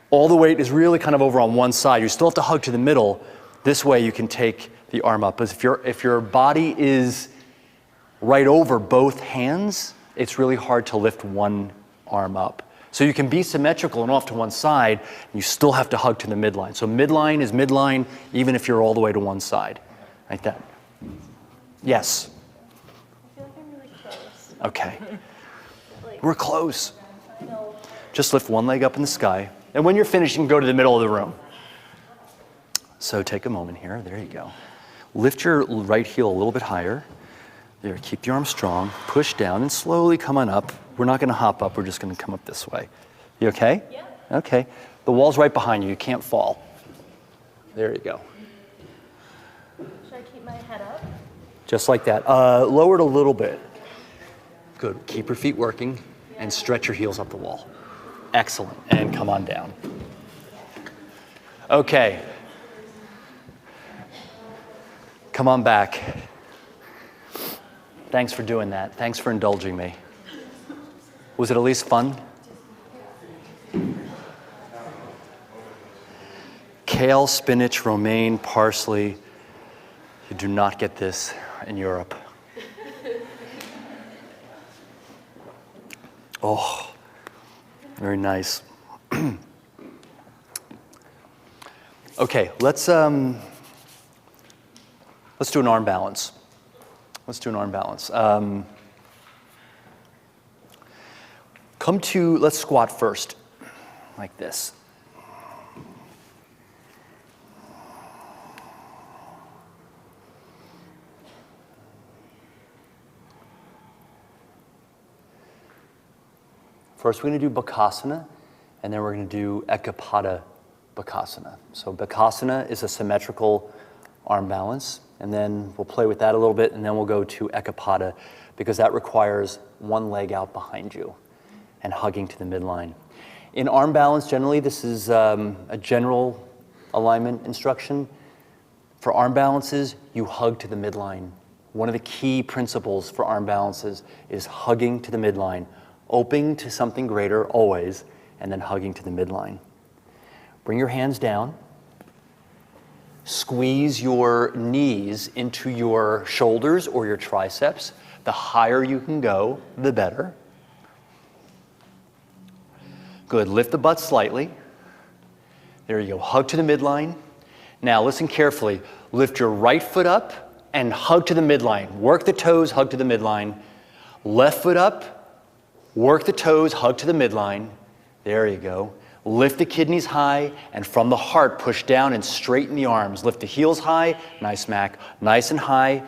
All the weight is really kind of over on one side. You still have to hug to the middle. This way you can take the arm up. But if your body is right over both hands, it's really hard to lift one arm up. So you can be symmetrical and off to one side, and you still have to hug to the midline. So midline is midline, even if you're all the way to one side, like that. Yes? I feel like I'm really close. Okay. We're close. Just lift one leg up in the sky, and when you're finished, you can go to the middle of the room. So take a moment here. There you go. Lift your right heel a little bit higher. There, keep the arm strong, push down, and slowly come on up. We're not gonna hop up, we're just gonna come up this way. You okay? Yeah. Okay. The wall's right behind you, you can't fall. There you go. Should I keep my head up? Just like that. Lower it a little bit. Good, keep your feet working and stretch your heels up the wall. Excellent, and come on down. Okay. Come on back. Thanks for doing that. Thanks for indulging me. Was it at least fun? Kale, spinach, romaine, parsley. You do not get this in Europe. Oh, very nice. Okay, let's do an arm balance. Let's do an arm balance. Let's squat first, like this. First, we're going to do Bakasana, and then we're going to do Ekapada Bakasana. So Bakasana is a symmetrical arm balance, and then we'll play with that a little bit, and then we'll go to Ekapada, because that requires one leg out behind you and hugging to the midline. In arm balance, generally, this is a general alignment instruction. For arm balances, you hug to the midline. One of the key principles for arm balances is hugging to the midline, opening to something greater always, and then hugging to the midline. Bring your hands down. Squeeze your knees into your shoulders or your triceps. The higher you can go, the better. Good. Lift the butt slightly. There you go. Hug to the midline. Now listen carefully. Lift your right foot up and hug to the midline. Work the toes, hug to the midline. Left foot up, work the toes, hug to the midline. There you go. Lift the kidneys high, and from the heart, push down and straighten the arms. Lift the heels high. Nice, Mac. Nice and high.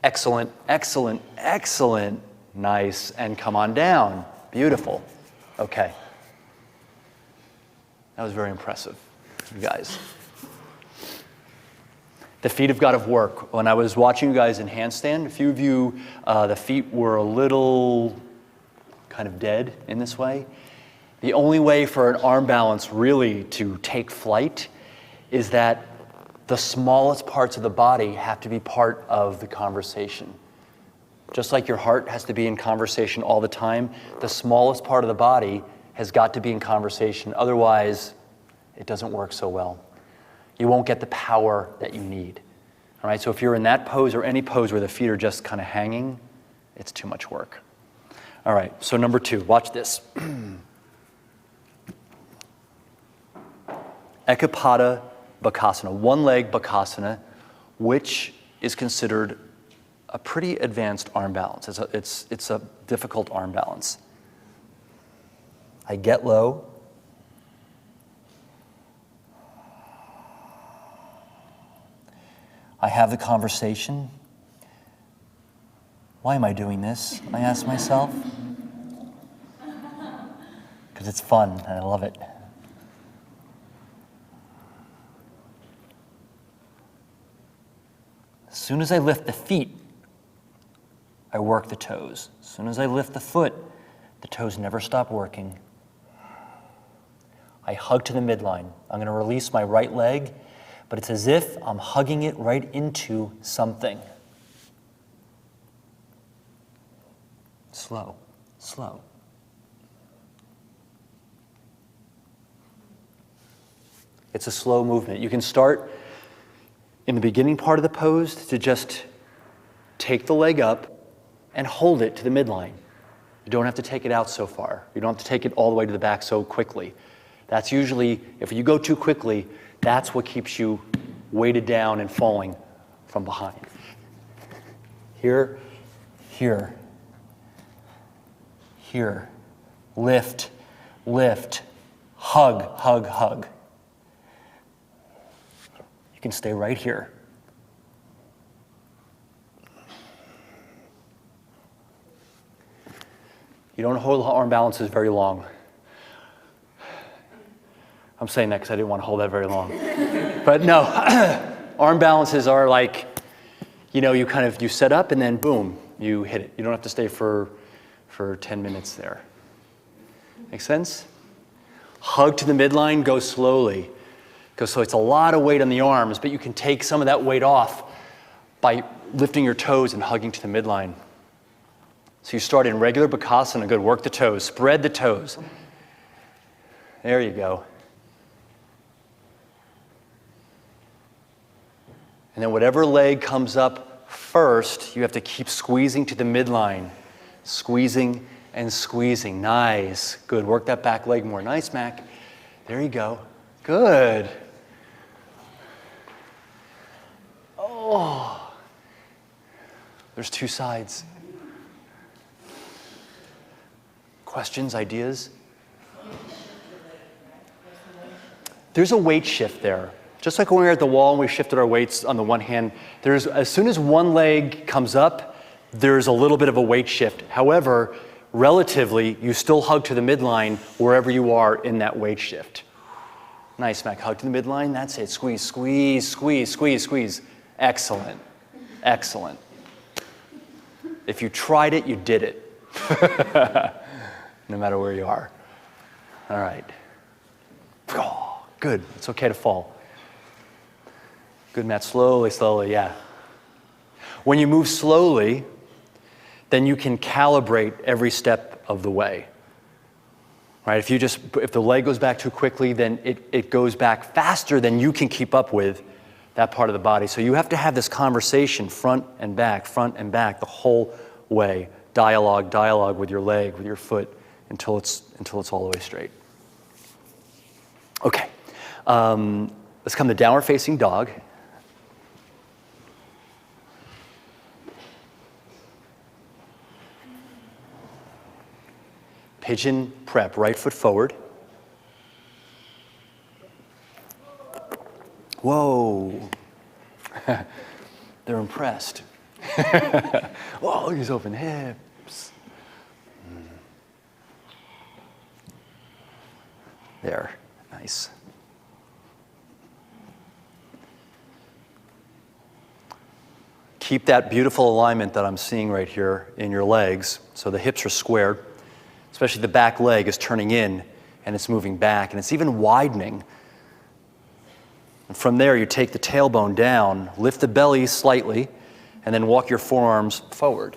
Excellent, excellent, excellent. Nice, and come on down. Beautiful. Okay. That was very impressive, you guys. The feet have got to work. When I was watching you guys in handstand, a few of you, the feet were a little kind of dead in this way. The only way for an arm balance really to take flight is that the smallest parts of the body have to be part of the conversation. Just like your heart has to be in conversation all the time, the smallest part of the body has got to be in conversation. Otherwise, it doesn't work so well. You won't get the power that you need. All right, so if you're in that pose or any pose where the feet are just kind of hanging, it's too much work. All right, so number 2, watch this. Ekapada Bakasana, one leg Bakasana, which is considered a pretty advanced arm balance. It's a difficult arm balance. I get low. I have the conversation. Why am I doing this? I ask myself. Because it's fun and I love it. As soon as I lift the feet, I work the toes. As soon as I lift the foot, the toes never stop working. I hug to the midline. I'm going to release my right leg, but it's as if I'm hugging it right into something. Slow, slow. It's a slow movement. You can start in the beginning part of the pose to just take the leg up and hold it to the midline. You don't have to take it out so far. You don't have to take it all the way to the back so quickly. That's usually, if you go too quickly, that's what keeps you weighted down and falling from behind. Here, here, here. Lift, lift, hug, hug, hug. You can stay right here. You don't hold arm balances very long. I'm saying that because I didn't want to hold that very long. But no, arm balances are like, you set up and then boom, you hit it. You don't have to stay for 10 minutes there. Make sense? Hug to the midline, go slowly. So it's a lot of weight on the arms, but you can take some of that weight off by lifting your toes and hugging to the midline. So you start in regular Bakasana, good, work the toes, spread the toes. There you go. And then whatever leg comes up first, you have to keep squeezing to the midline. Squeezing and squeezing. Nice. Good. Work that back leg more. Nice, Mac. There you go. Good. Oh. There's two sides. Questions, ideas? There's a weight shift there. Just like when we were at the wall and we shifted our weights on the one hand, as soon as one leg comes up, there's a little bit of a weight shift. However, relatively, you still hug to the midline wherever you are in that weight shift. Nice, Mac. Hug to the midline. That's it. Squeeze, squeeze, squeeze, squeeze, squeeze. Excellent. Excellent. If you tried it, you did it. No matter where you are. All right. Oh, good. It's okay to fall. Good, Matt. Slowly, slowly, yeah. When you move slowly, then you can calibrate every step of the way. Right? If the leg goes back too quickly, then it goes back faster than you can keep up with that part of the body. So you have to have this conversation front and back the whole way. Dialogue with your leg, with your foot, until it's all the way straight. Okay, let's come to downward facing dog. Pigeon prep, right foot forward. Whoa, they're impressed. Whoa, he's open hips. There, nice. Keep that beautiful alignment that I'm seeing right here in your legs. So the hips are squared, especially the back leg is turning in and it's moving back and it's even widening. And from there, you take the tailbone down, lift the belly slightly, and then walk your forearms forward.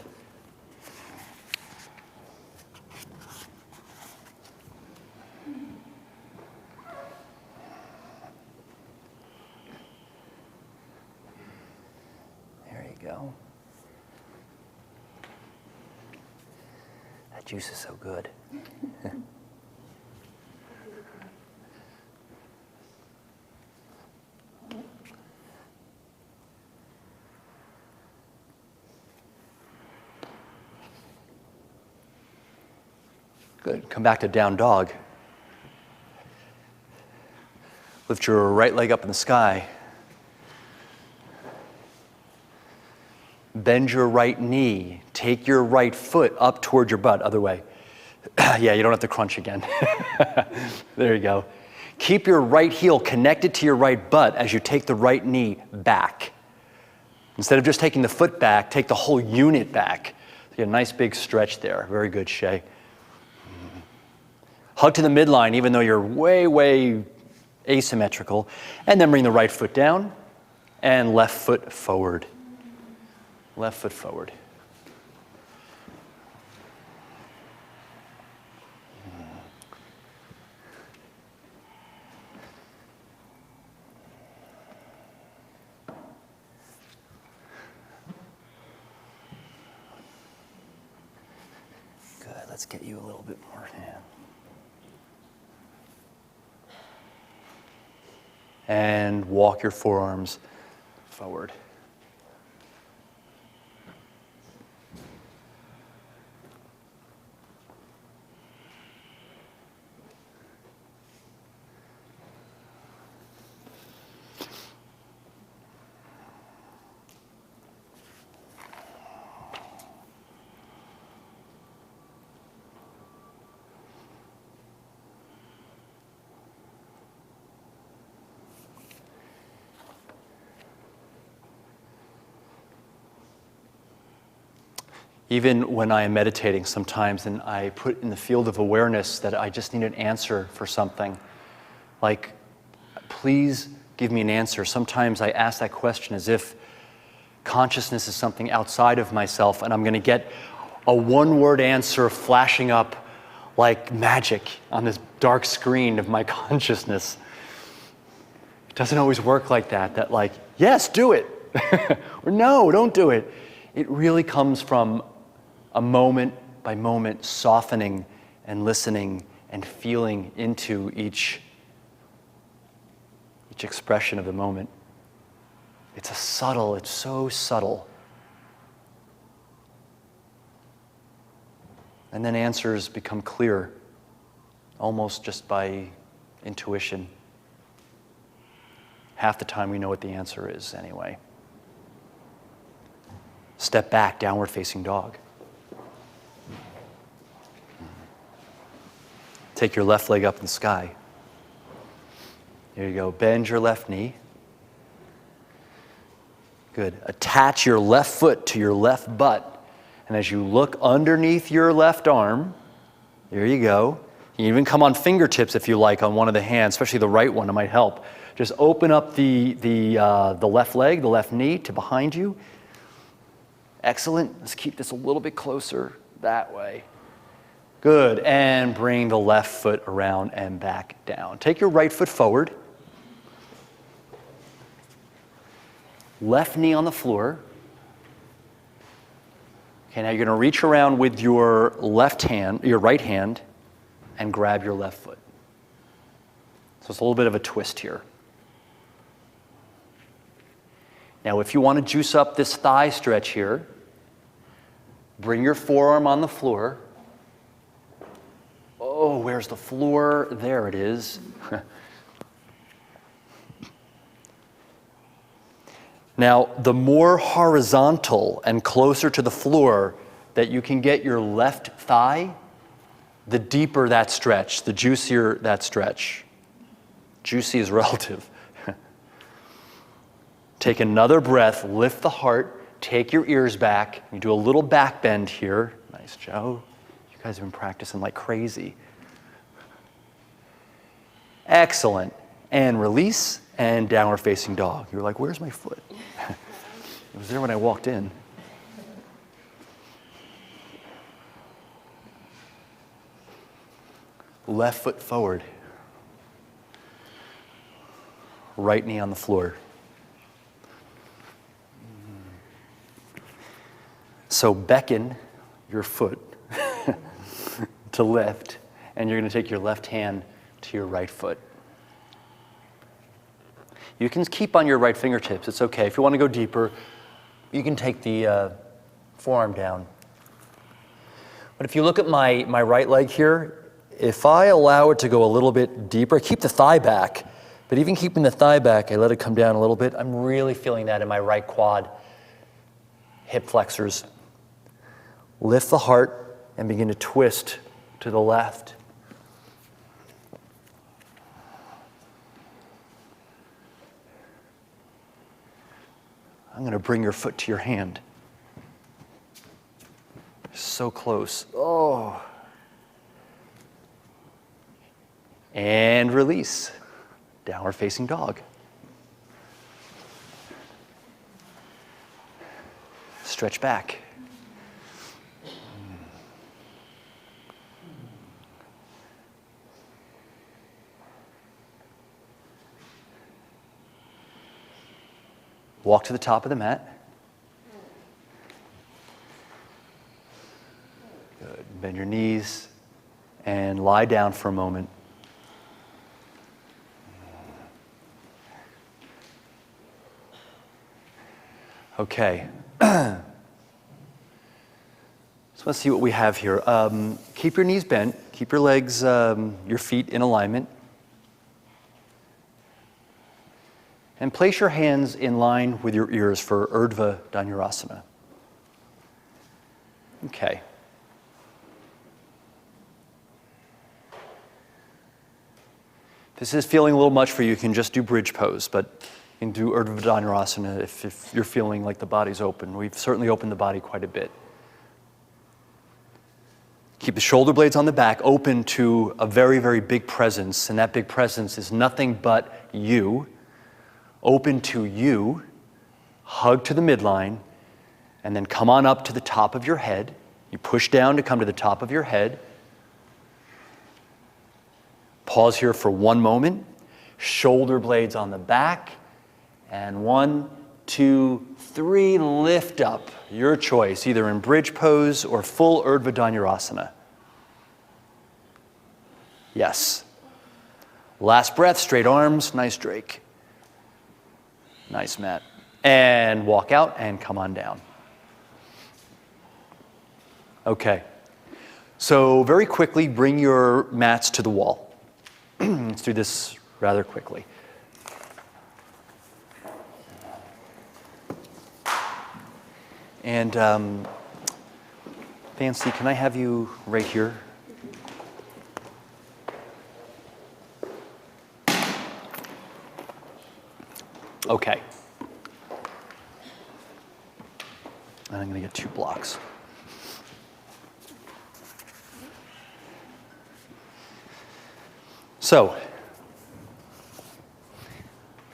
There you go. That juice is so good. Good. Come back to down dog. Lift your right leg up in the sky. Bend your right knee. Take your right foot up toward your butt, other way. Yeah, you don't have to crunch again. There you go. Keep your right heel connected to your right butt as you take the right knee back. Instead of just taking the foot back, take the whole unit back. You get a nice big stretch there. Very good, Shay. Hug to the midline, even though you're way, way asymmetrical. And then bring the right foot down and left foot forward. Left foot forward. Good, let's get you a little bit more. And walk your forearms forward. Even when I am meditating sometimes and I put in the field of awareness that I just need an answer for something, like, please give me an answer. Sometimes I ask that question as if consciousness is something outside of myself and I'm going to get a one-word answer flashing up like magic on this dark screen of my consciousness. It doesn't always work like that, that like, yes, do it, or no, don't do it. It really comes from a moment by moment softening and listening and feeling into each expression of the moment. It's so subtle. And then answers become clear, almost just by intuition. Half the time we know what the answer is anyway. Step back, downward facing dog. Take your left leg up in the sky. There you go. Bend your left knee. Good. Attach your left foot to your left butt. And as you look underneath your left arm, there you go. You can even come on fingertips if you like on one of the hands, especially the right one, it might help. Just open up the left leg, the left knee to behind you. Excellent. Let's keep this a little bit closer that way. Good. And bring the left foot around and back down. Take your right foot forward. Left knee on the floor. Okay, now you're going to reach around with your left hand, your right hand, and grab your left foot. So it's a little bit of a twist here. Now, if you want to juice up this thigh stretch here, bring your forearm on the floor. Oh, where's the floor? There it is. Now, the more horizontal and closer to the floor that you can get your left thigh, the deeper that stretch, the juicier that stretch. Juicy is relative. Take another breath, lift the heart, take your ears back. You do a little back bend here. Nice, Joe. You guys have been practicing like crazy. Excellent. And release, and downward facing dog. You're like, where's my foot? It was there when I walked in. Left foot forward. Right knee on the floor. So beckon your foot to lift, and you're going to take your left hand to your right foot. You can keep on your right fingertips. It's okay. If you want to go deeper, you can take the forearm down. But if you look at my right leg here, if I allow it to go a little bit deeper, I keep the thigh back, but even keeping the thigh back, I let it come down a little bit. I'm really feeling that in my right quad, hip flexors. Lift the heart and begin to twist to the left. I'm going to bring your foot to your hand. So close. Oh. And release. Downward facing dog. Stretch back. Walk to the top of the mat. Good. Bend your knees and lie down for a moment. Okay. So let's see what we have here. Keep your knees bent. Keep your legs, your feet in alignment. And place your hands in line with your ears for Urdhva Dhanurasana. Okay. If this is feeling a little much for you, you can just do bridge pose, but you can do Urdhva Dhanurasana if you're feeling like the body's open. We've certainly opened the body quite a bit. Keep the shoulder blades on the back, open to a very, very big presence, and that big presence is nothing but you. Open to you, hug to the midline, and then come on up to the top of your head. You push down to come to the top of your head. Pause here for one moment. Shoulder blades on the back. And 1, 2, 3, lift up. Your choice, either in bridge pose or full Urdhva Dhanurasana. Yes. Last breath, straight arms, nice Drake. Nice, Matt. And walk out and come on down. Okay. So very quickly, bring your mats to the wall. Let's do this rather quickly. And Fancy, can I have you right here? Okay. And I'm going to get 2 blocks. So,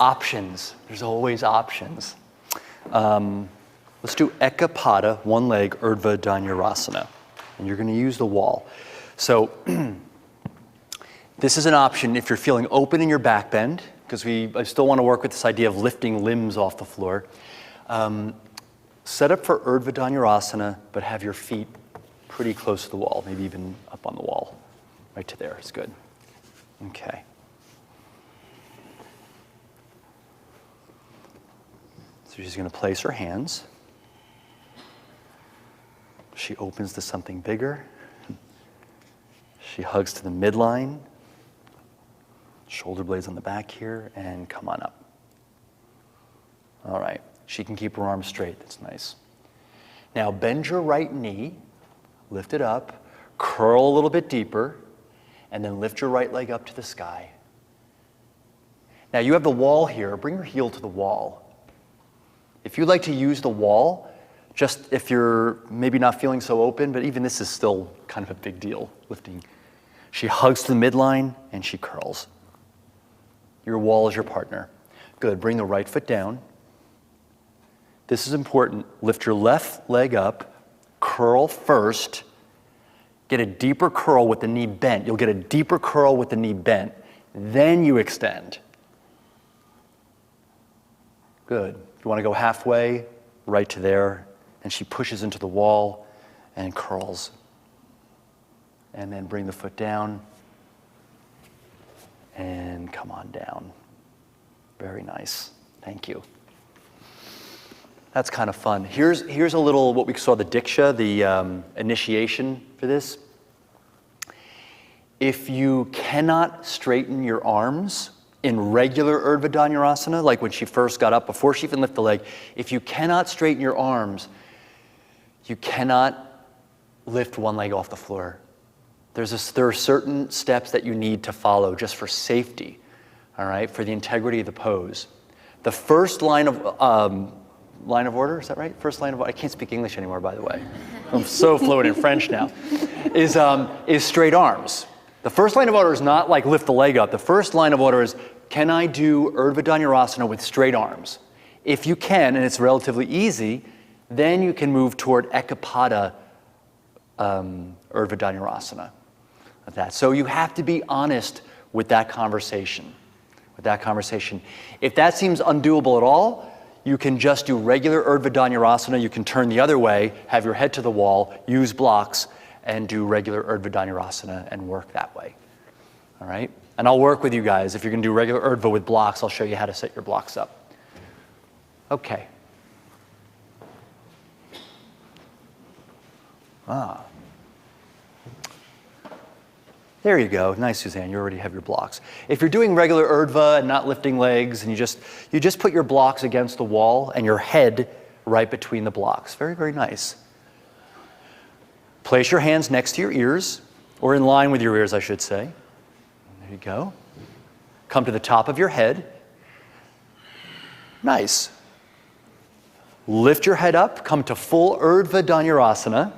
options. There's always options. Let's do Ekapada, one leg, Urdhva Dhanurasana. And you're going to use the wall. So, this is an option if you're feeling open in your back bend, because I still want to work with this idea of lifting limbs off the floor. Set up for Urdhva Dhanurasana, but have your feet pretty close to the wall, maybe even up on the wall. Right to there is good. Okay. So she's going to place her hands. She opens to something bigger. She hugs to the midline. Shoulder blades on the back here, and come on up. All right. She can keep her arms straight. That's nice. Now bend your right knee, lift it up, curl a little bit deeper, and then lift your right leg up to the sky. Now you have the wall here. Bring your heel to the wall. If you'd like to use the wall, just if you're maybe not feeling so open, but even this is still kind of a big deal, lifting. She hugs to the midline, and she curls. Your wall is your partner. Good. Bring the right foot down. This is important. Lift your left leg up, curl first, get a deeper curl with the knee bent. You'll get a deeper curl with the knee bent. Then you extend. Good. If you want to go halfway, right to there, and she pushes into the wall and curls. And then bring the foot down and come on down. Very nice. Thank you. That's kind of fun. Here's a little, what we saw, the Diksha, the initiation for this. If you cannot straighten your arms in regular Urdhva Dhanurasana, like when she first got up, before she even lifted the leg, if you cannot straighten your arms, you cannot lift one leg off the floor. There are certain steps that you need to follow just for safety, all right, for the integrity of the pose. The first line of order, is that right? First line of order, I can't speak English anymore, by the way. I'm so fluent in French now, is straight arms. The first line of order is not like lift the leg up. The first line of order is, can I do Urdhva Dhanurasana with straight arms? If you can, and it's relatively easy, then you can move toward Ekapada Urdhva Dhanurasana. So you have to be honest with that conversation. If that seems undoable at all, you can just do regular Urdhva Dhanurasana. You can turn the other way, have your head to the wall, use blocks, and do regular Urdhva Dhanurasana and work that way. All right? And I'll work with you guys. If you're going to do regular Urdhva with blocks, I'll show you how to set your blocks up. Okay. There you go. Nice, Suzanne. You already have your blocks. If you're doing regular Urdhva and not lifting legs, and you just put your blocks against the wall and your head right between the blocks. Very, very nice. Place your hands next to your ears, or in line with your ears, I should say. There you go. Come to the top of your head. Nice. Lift your head up. Come to full Urdhva Dhanurasana.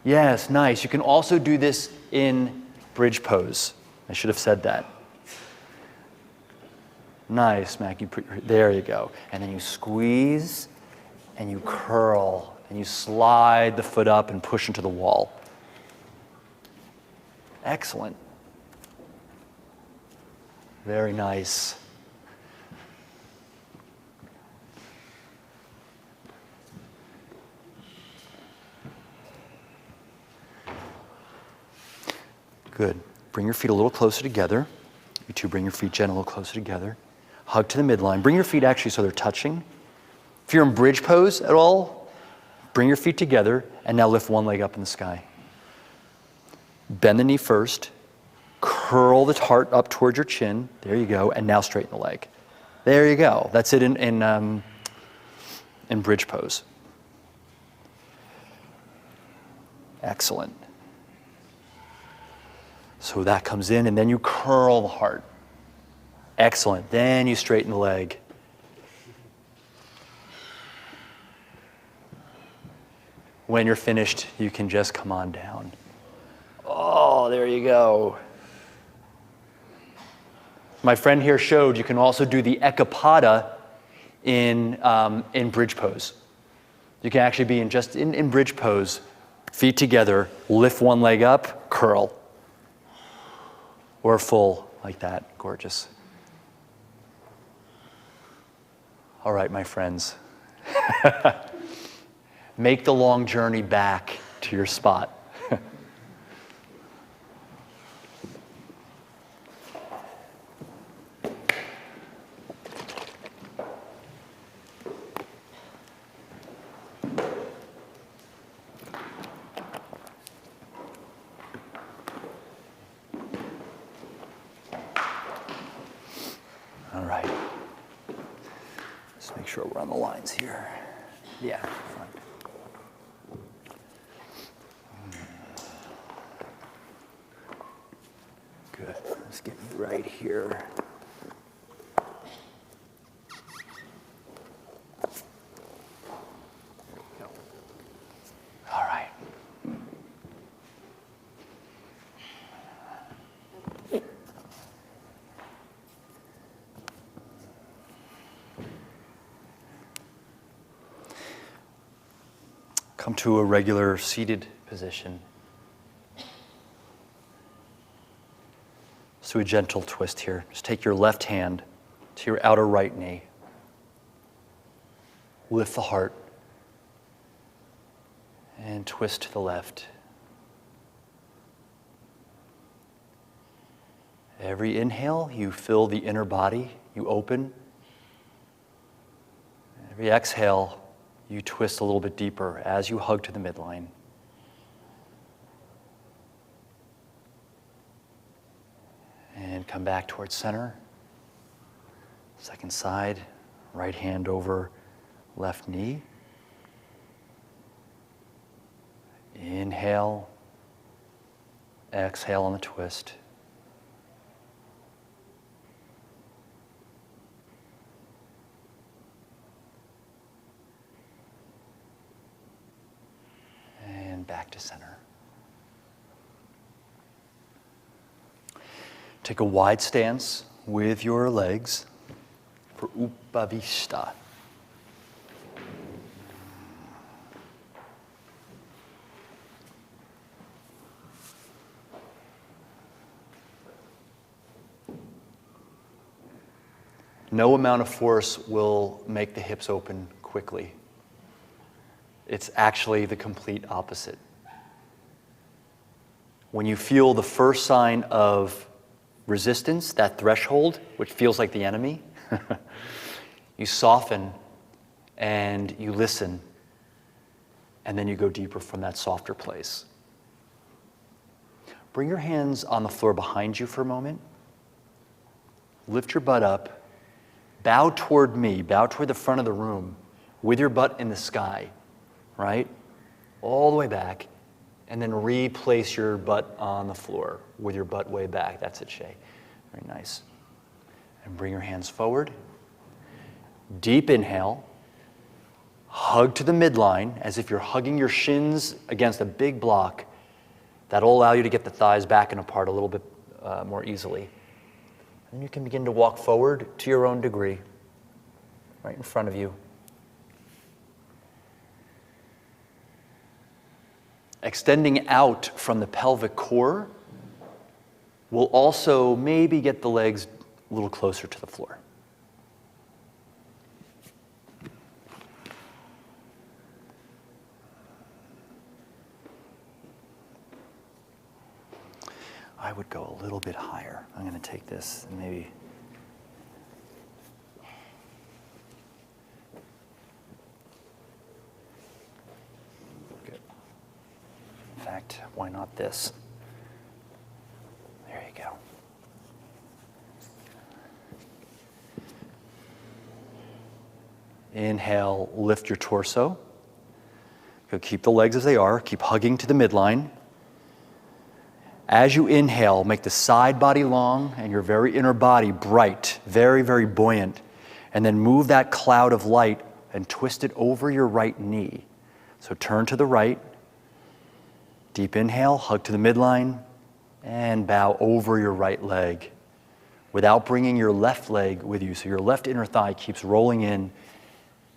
Yes, nice. You can also do this in bridge pose. I should have said that. Nice, Mac. There you go. And then you squeeze and you curl and you slide the foot up and push into the wall. Excellent. Very nice. Good. Bring your feet a little closer together. You two bring your feet gently a little closer together. Hug to the midline. Bring your feet actually so they're touching. If you're in bridge pose at all, bring your feet together and now lift one leg up in the sky. Bend the knee first. Curl the heart up towards your chin. There you go. And now straighten the leg. There you go. That's it in bridge pose. Excellent. So that comes in, and then you curl the heart. Excellent. Then you straighten the leg. When you're finished, you can just come on down. Oh, there you go. My friend here showed you can also do the Ekapada in bridge pose. You can actually be in bridge pose, feet together, lift one leg up, curl. Or full, like that. Gorgeous. All right, my friends. Make the long journey back to your spot. Sure we're on the lines here. Yeah, fine. Good. Let's get you right here. All right. Come to a regular seated position. Let's do a gentle twist here. Just take your left hand to your outer right knee. Lift the heart. And twist to the left. Every inhale, you fill the inner body, you open. Every exhale, you twist a little bit deeper as you hug to the midline. And come back towards center. Second side, right hand over left knee. Inhale, exhale on the twist. And back to center. Take a wide stance with your legs for Upavishta. No amount of force will make the hips open quickly. It's actually the complete opposite. When you feel the first sign of resistance, that threshold, which feels like the enemy, you soften and you listen, and then you go deeper from that softer place. Bring your hands on the floor behind you for a moment. Lift your butt up. Bow toward me, bow toward the front of the room with your butt in the sky, right? All the way back, and then replace your butt on the floor with your butt way back. That's it, Shay. Very nice. And bring your hands forward. Deep inhale. Hug to the midline as if you're hugging your shins against a big block. That'll allow you to get the thighs back and apart a little bit more easily. And you can begin to walk forward to your own degree, right in front of you. Extending out from the pelvic core will also maybe get the legs a little closer to the floor. I would go a little bit higher. I'm going to take this and maybe. Good. In fact, why not this? There you go. Inhale, lift your torso. Go keep the legs as they are. Keep hugging to the midline. As you inhale, make the side body long and your very inner body bright, very, very buoyant. And then move that cloud of light and twist it over your right knee. So turn to the right. Deep inhale, hug to the midline, and bow over your right leg without bringing your left leg with you. So your left inner thigh keeps rolling in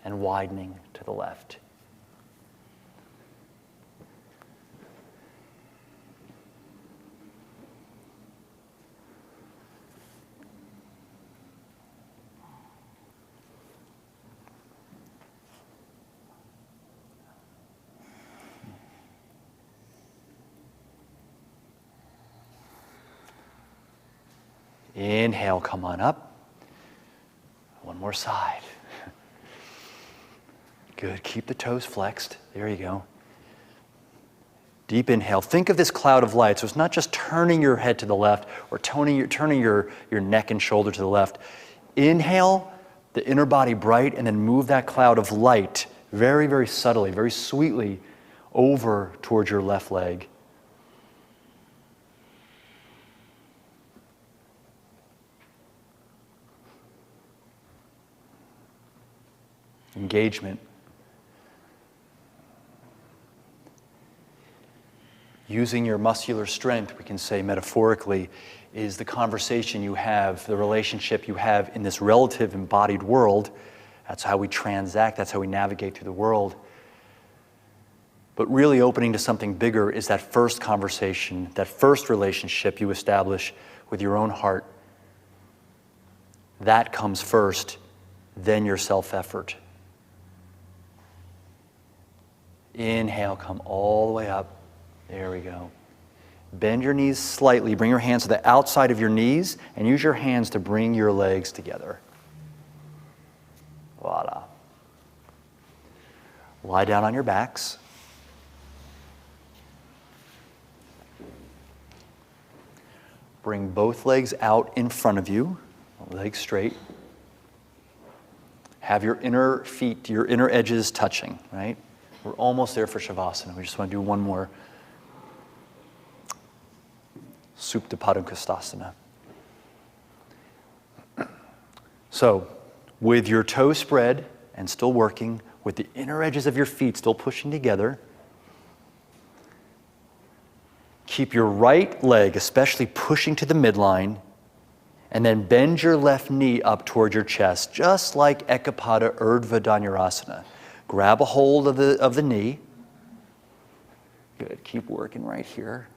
and widening to the left. Inhale, come on up. One more side. Good, keep the toes flexed. There you go. Deep inhale. Think of this cloud of light. So it's not just turning your head to the left or turning your neck and shoulder to the left. Inhale, the inner body bright, and then move that cloud of light very, very subtly, very sweetly over towards your left leg. Engagement. Using your muscular strength, we can say metaphorically, is the conversation you have, the relationship you have in this relative embodied world. That's how we transact, that's how we navigate through the world. But really opening to something bigger is that first conversation, that first relationship you establish with your own heart. That comes first, then your self-effort. Inhale, come all the way up. There we go. Bend your knees slightly. Bring your hands to the outside of your knees and use your hands to bring your legs together. Voila. Lie down on your backs. Bring both legs out in front of you, legs straight. Have your inner feet, your inner edges touching, right? We're almost there for Shavasana. We just want to do one more. Supta Padangusthasana. So, with your toes spread and still working, with the inner edges of your feet still pushing together, keep your right leg especially pushing to the midline, and then bend your left knee up toward your chest, just like Ekapada Urdhva Dhanurasana. Grab a hold of the knee. Good, keep working right here.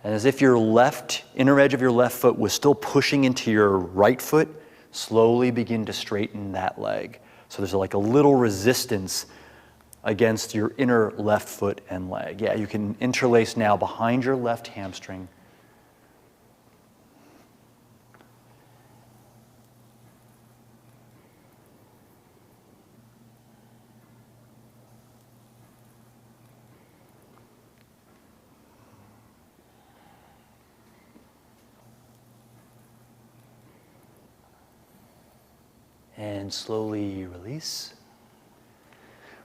And as if your left, inner edge of your left foot was still pushing into your right foot, slowly begin to straighten that leg. So there's like a little resistance against your inner left foot and leg. Yeah, you can interlace now behind your left hamstring. And slowly release.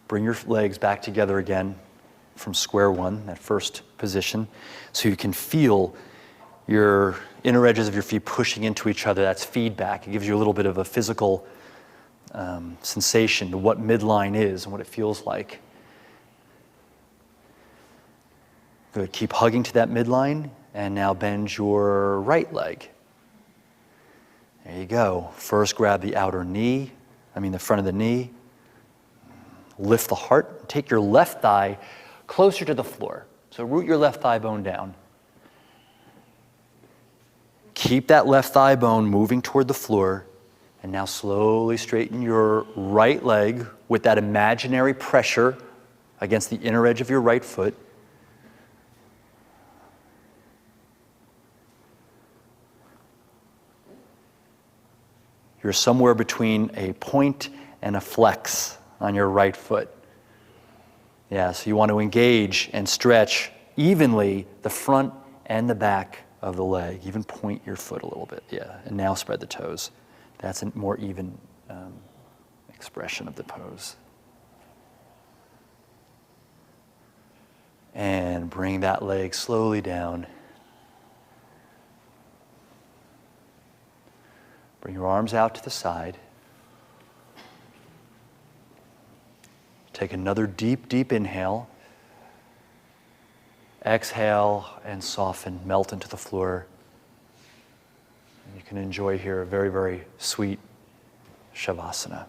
Bring your legs back together again from square one, that first position, so you can feel your inner edges of your feet pushing into each other. That's feedback. It gives you a little bit of a physical sensation to what midline is and what it feels like. Good. Keep hugging to that midline, and now bend your right leg. There you go. First grab the the front of the knee. Lift the heart. Take your left thigh closer to the floor. So root your left thigh bone down. Keep that left thigh bone moving toward the floor. And now slowly straighten your right leg with that imaginary pressure against the inner edge of your right foot. You're somewhere between a point and a flex on your right foot. Yeah, so you want to engage and stretch evenly the front and the back of the leg. Even point your foot a little bit, yeah. And now spread the toes. That's a more even expression of the pose. And bring that leg slowly down. Bring your arms out to the side. Take another deep, deep inhale. Exhale and soften, melt into the floor. And you can enjoy here a very, very sweet Shavasana.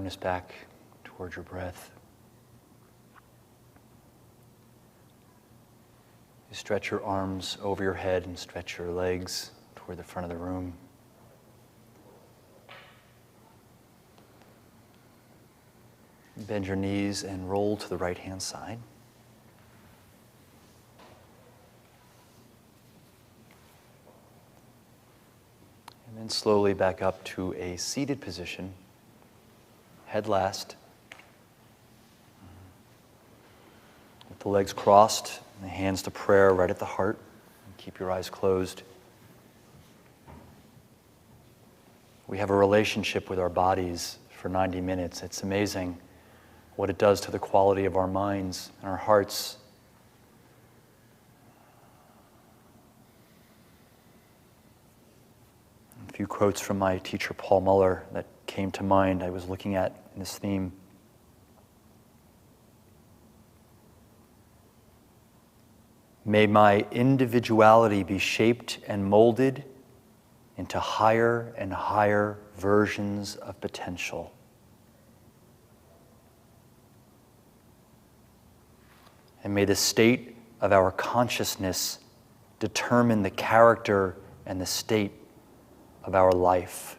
awareness back towards your breath. You stretch your arms over your head and stretch your legs toward the front of the room. Bend your knees and roll to the right-hand side. And then slowly back up to a seated position, head last. With the legs crossed and the hands to prayer right at the heart. And keep your eyes closed. We have a relationship with our bodies for 90 minutes. It's amazing what it does to the quality of our minds and our hearts. A few quotes from my teacher, Paul Muller, that came to mind I was looking at in this theme. May my individuality be shaped and molded into higher and higher versions of potential. And may the state of our consciousness determine the character and the state of our life.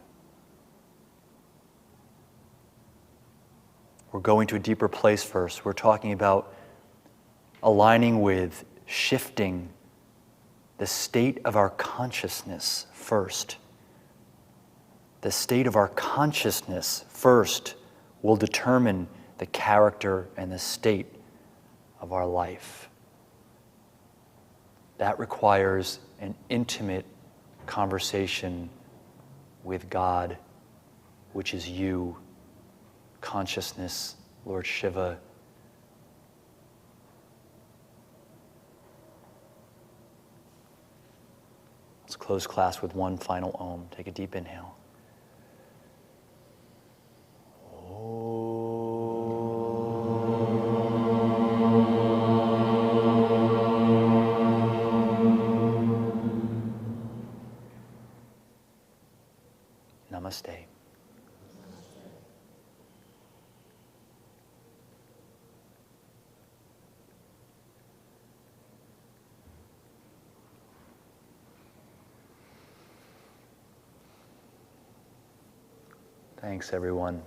We're going to a deeper place first. We're talking about aligning with, shifting the state of our consciousness first. The state of our consciousness first will determine the character and the state of our life. That requires an intimate conversation with God, which is you, consciousness, Lord Shiva. Let's close class with one final Om. Take a deep inhale. Namaste. Thanks, everyone.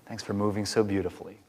Thanks for moving so beautifully.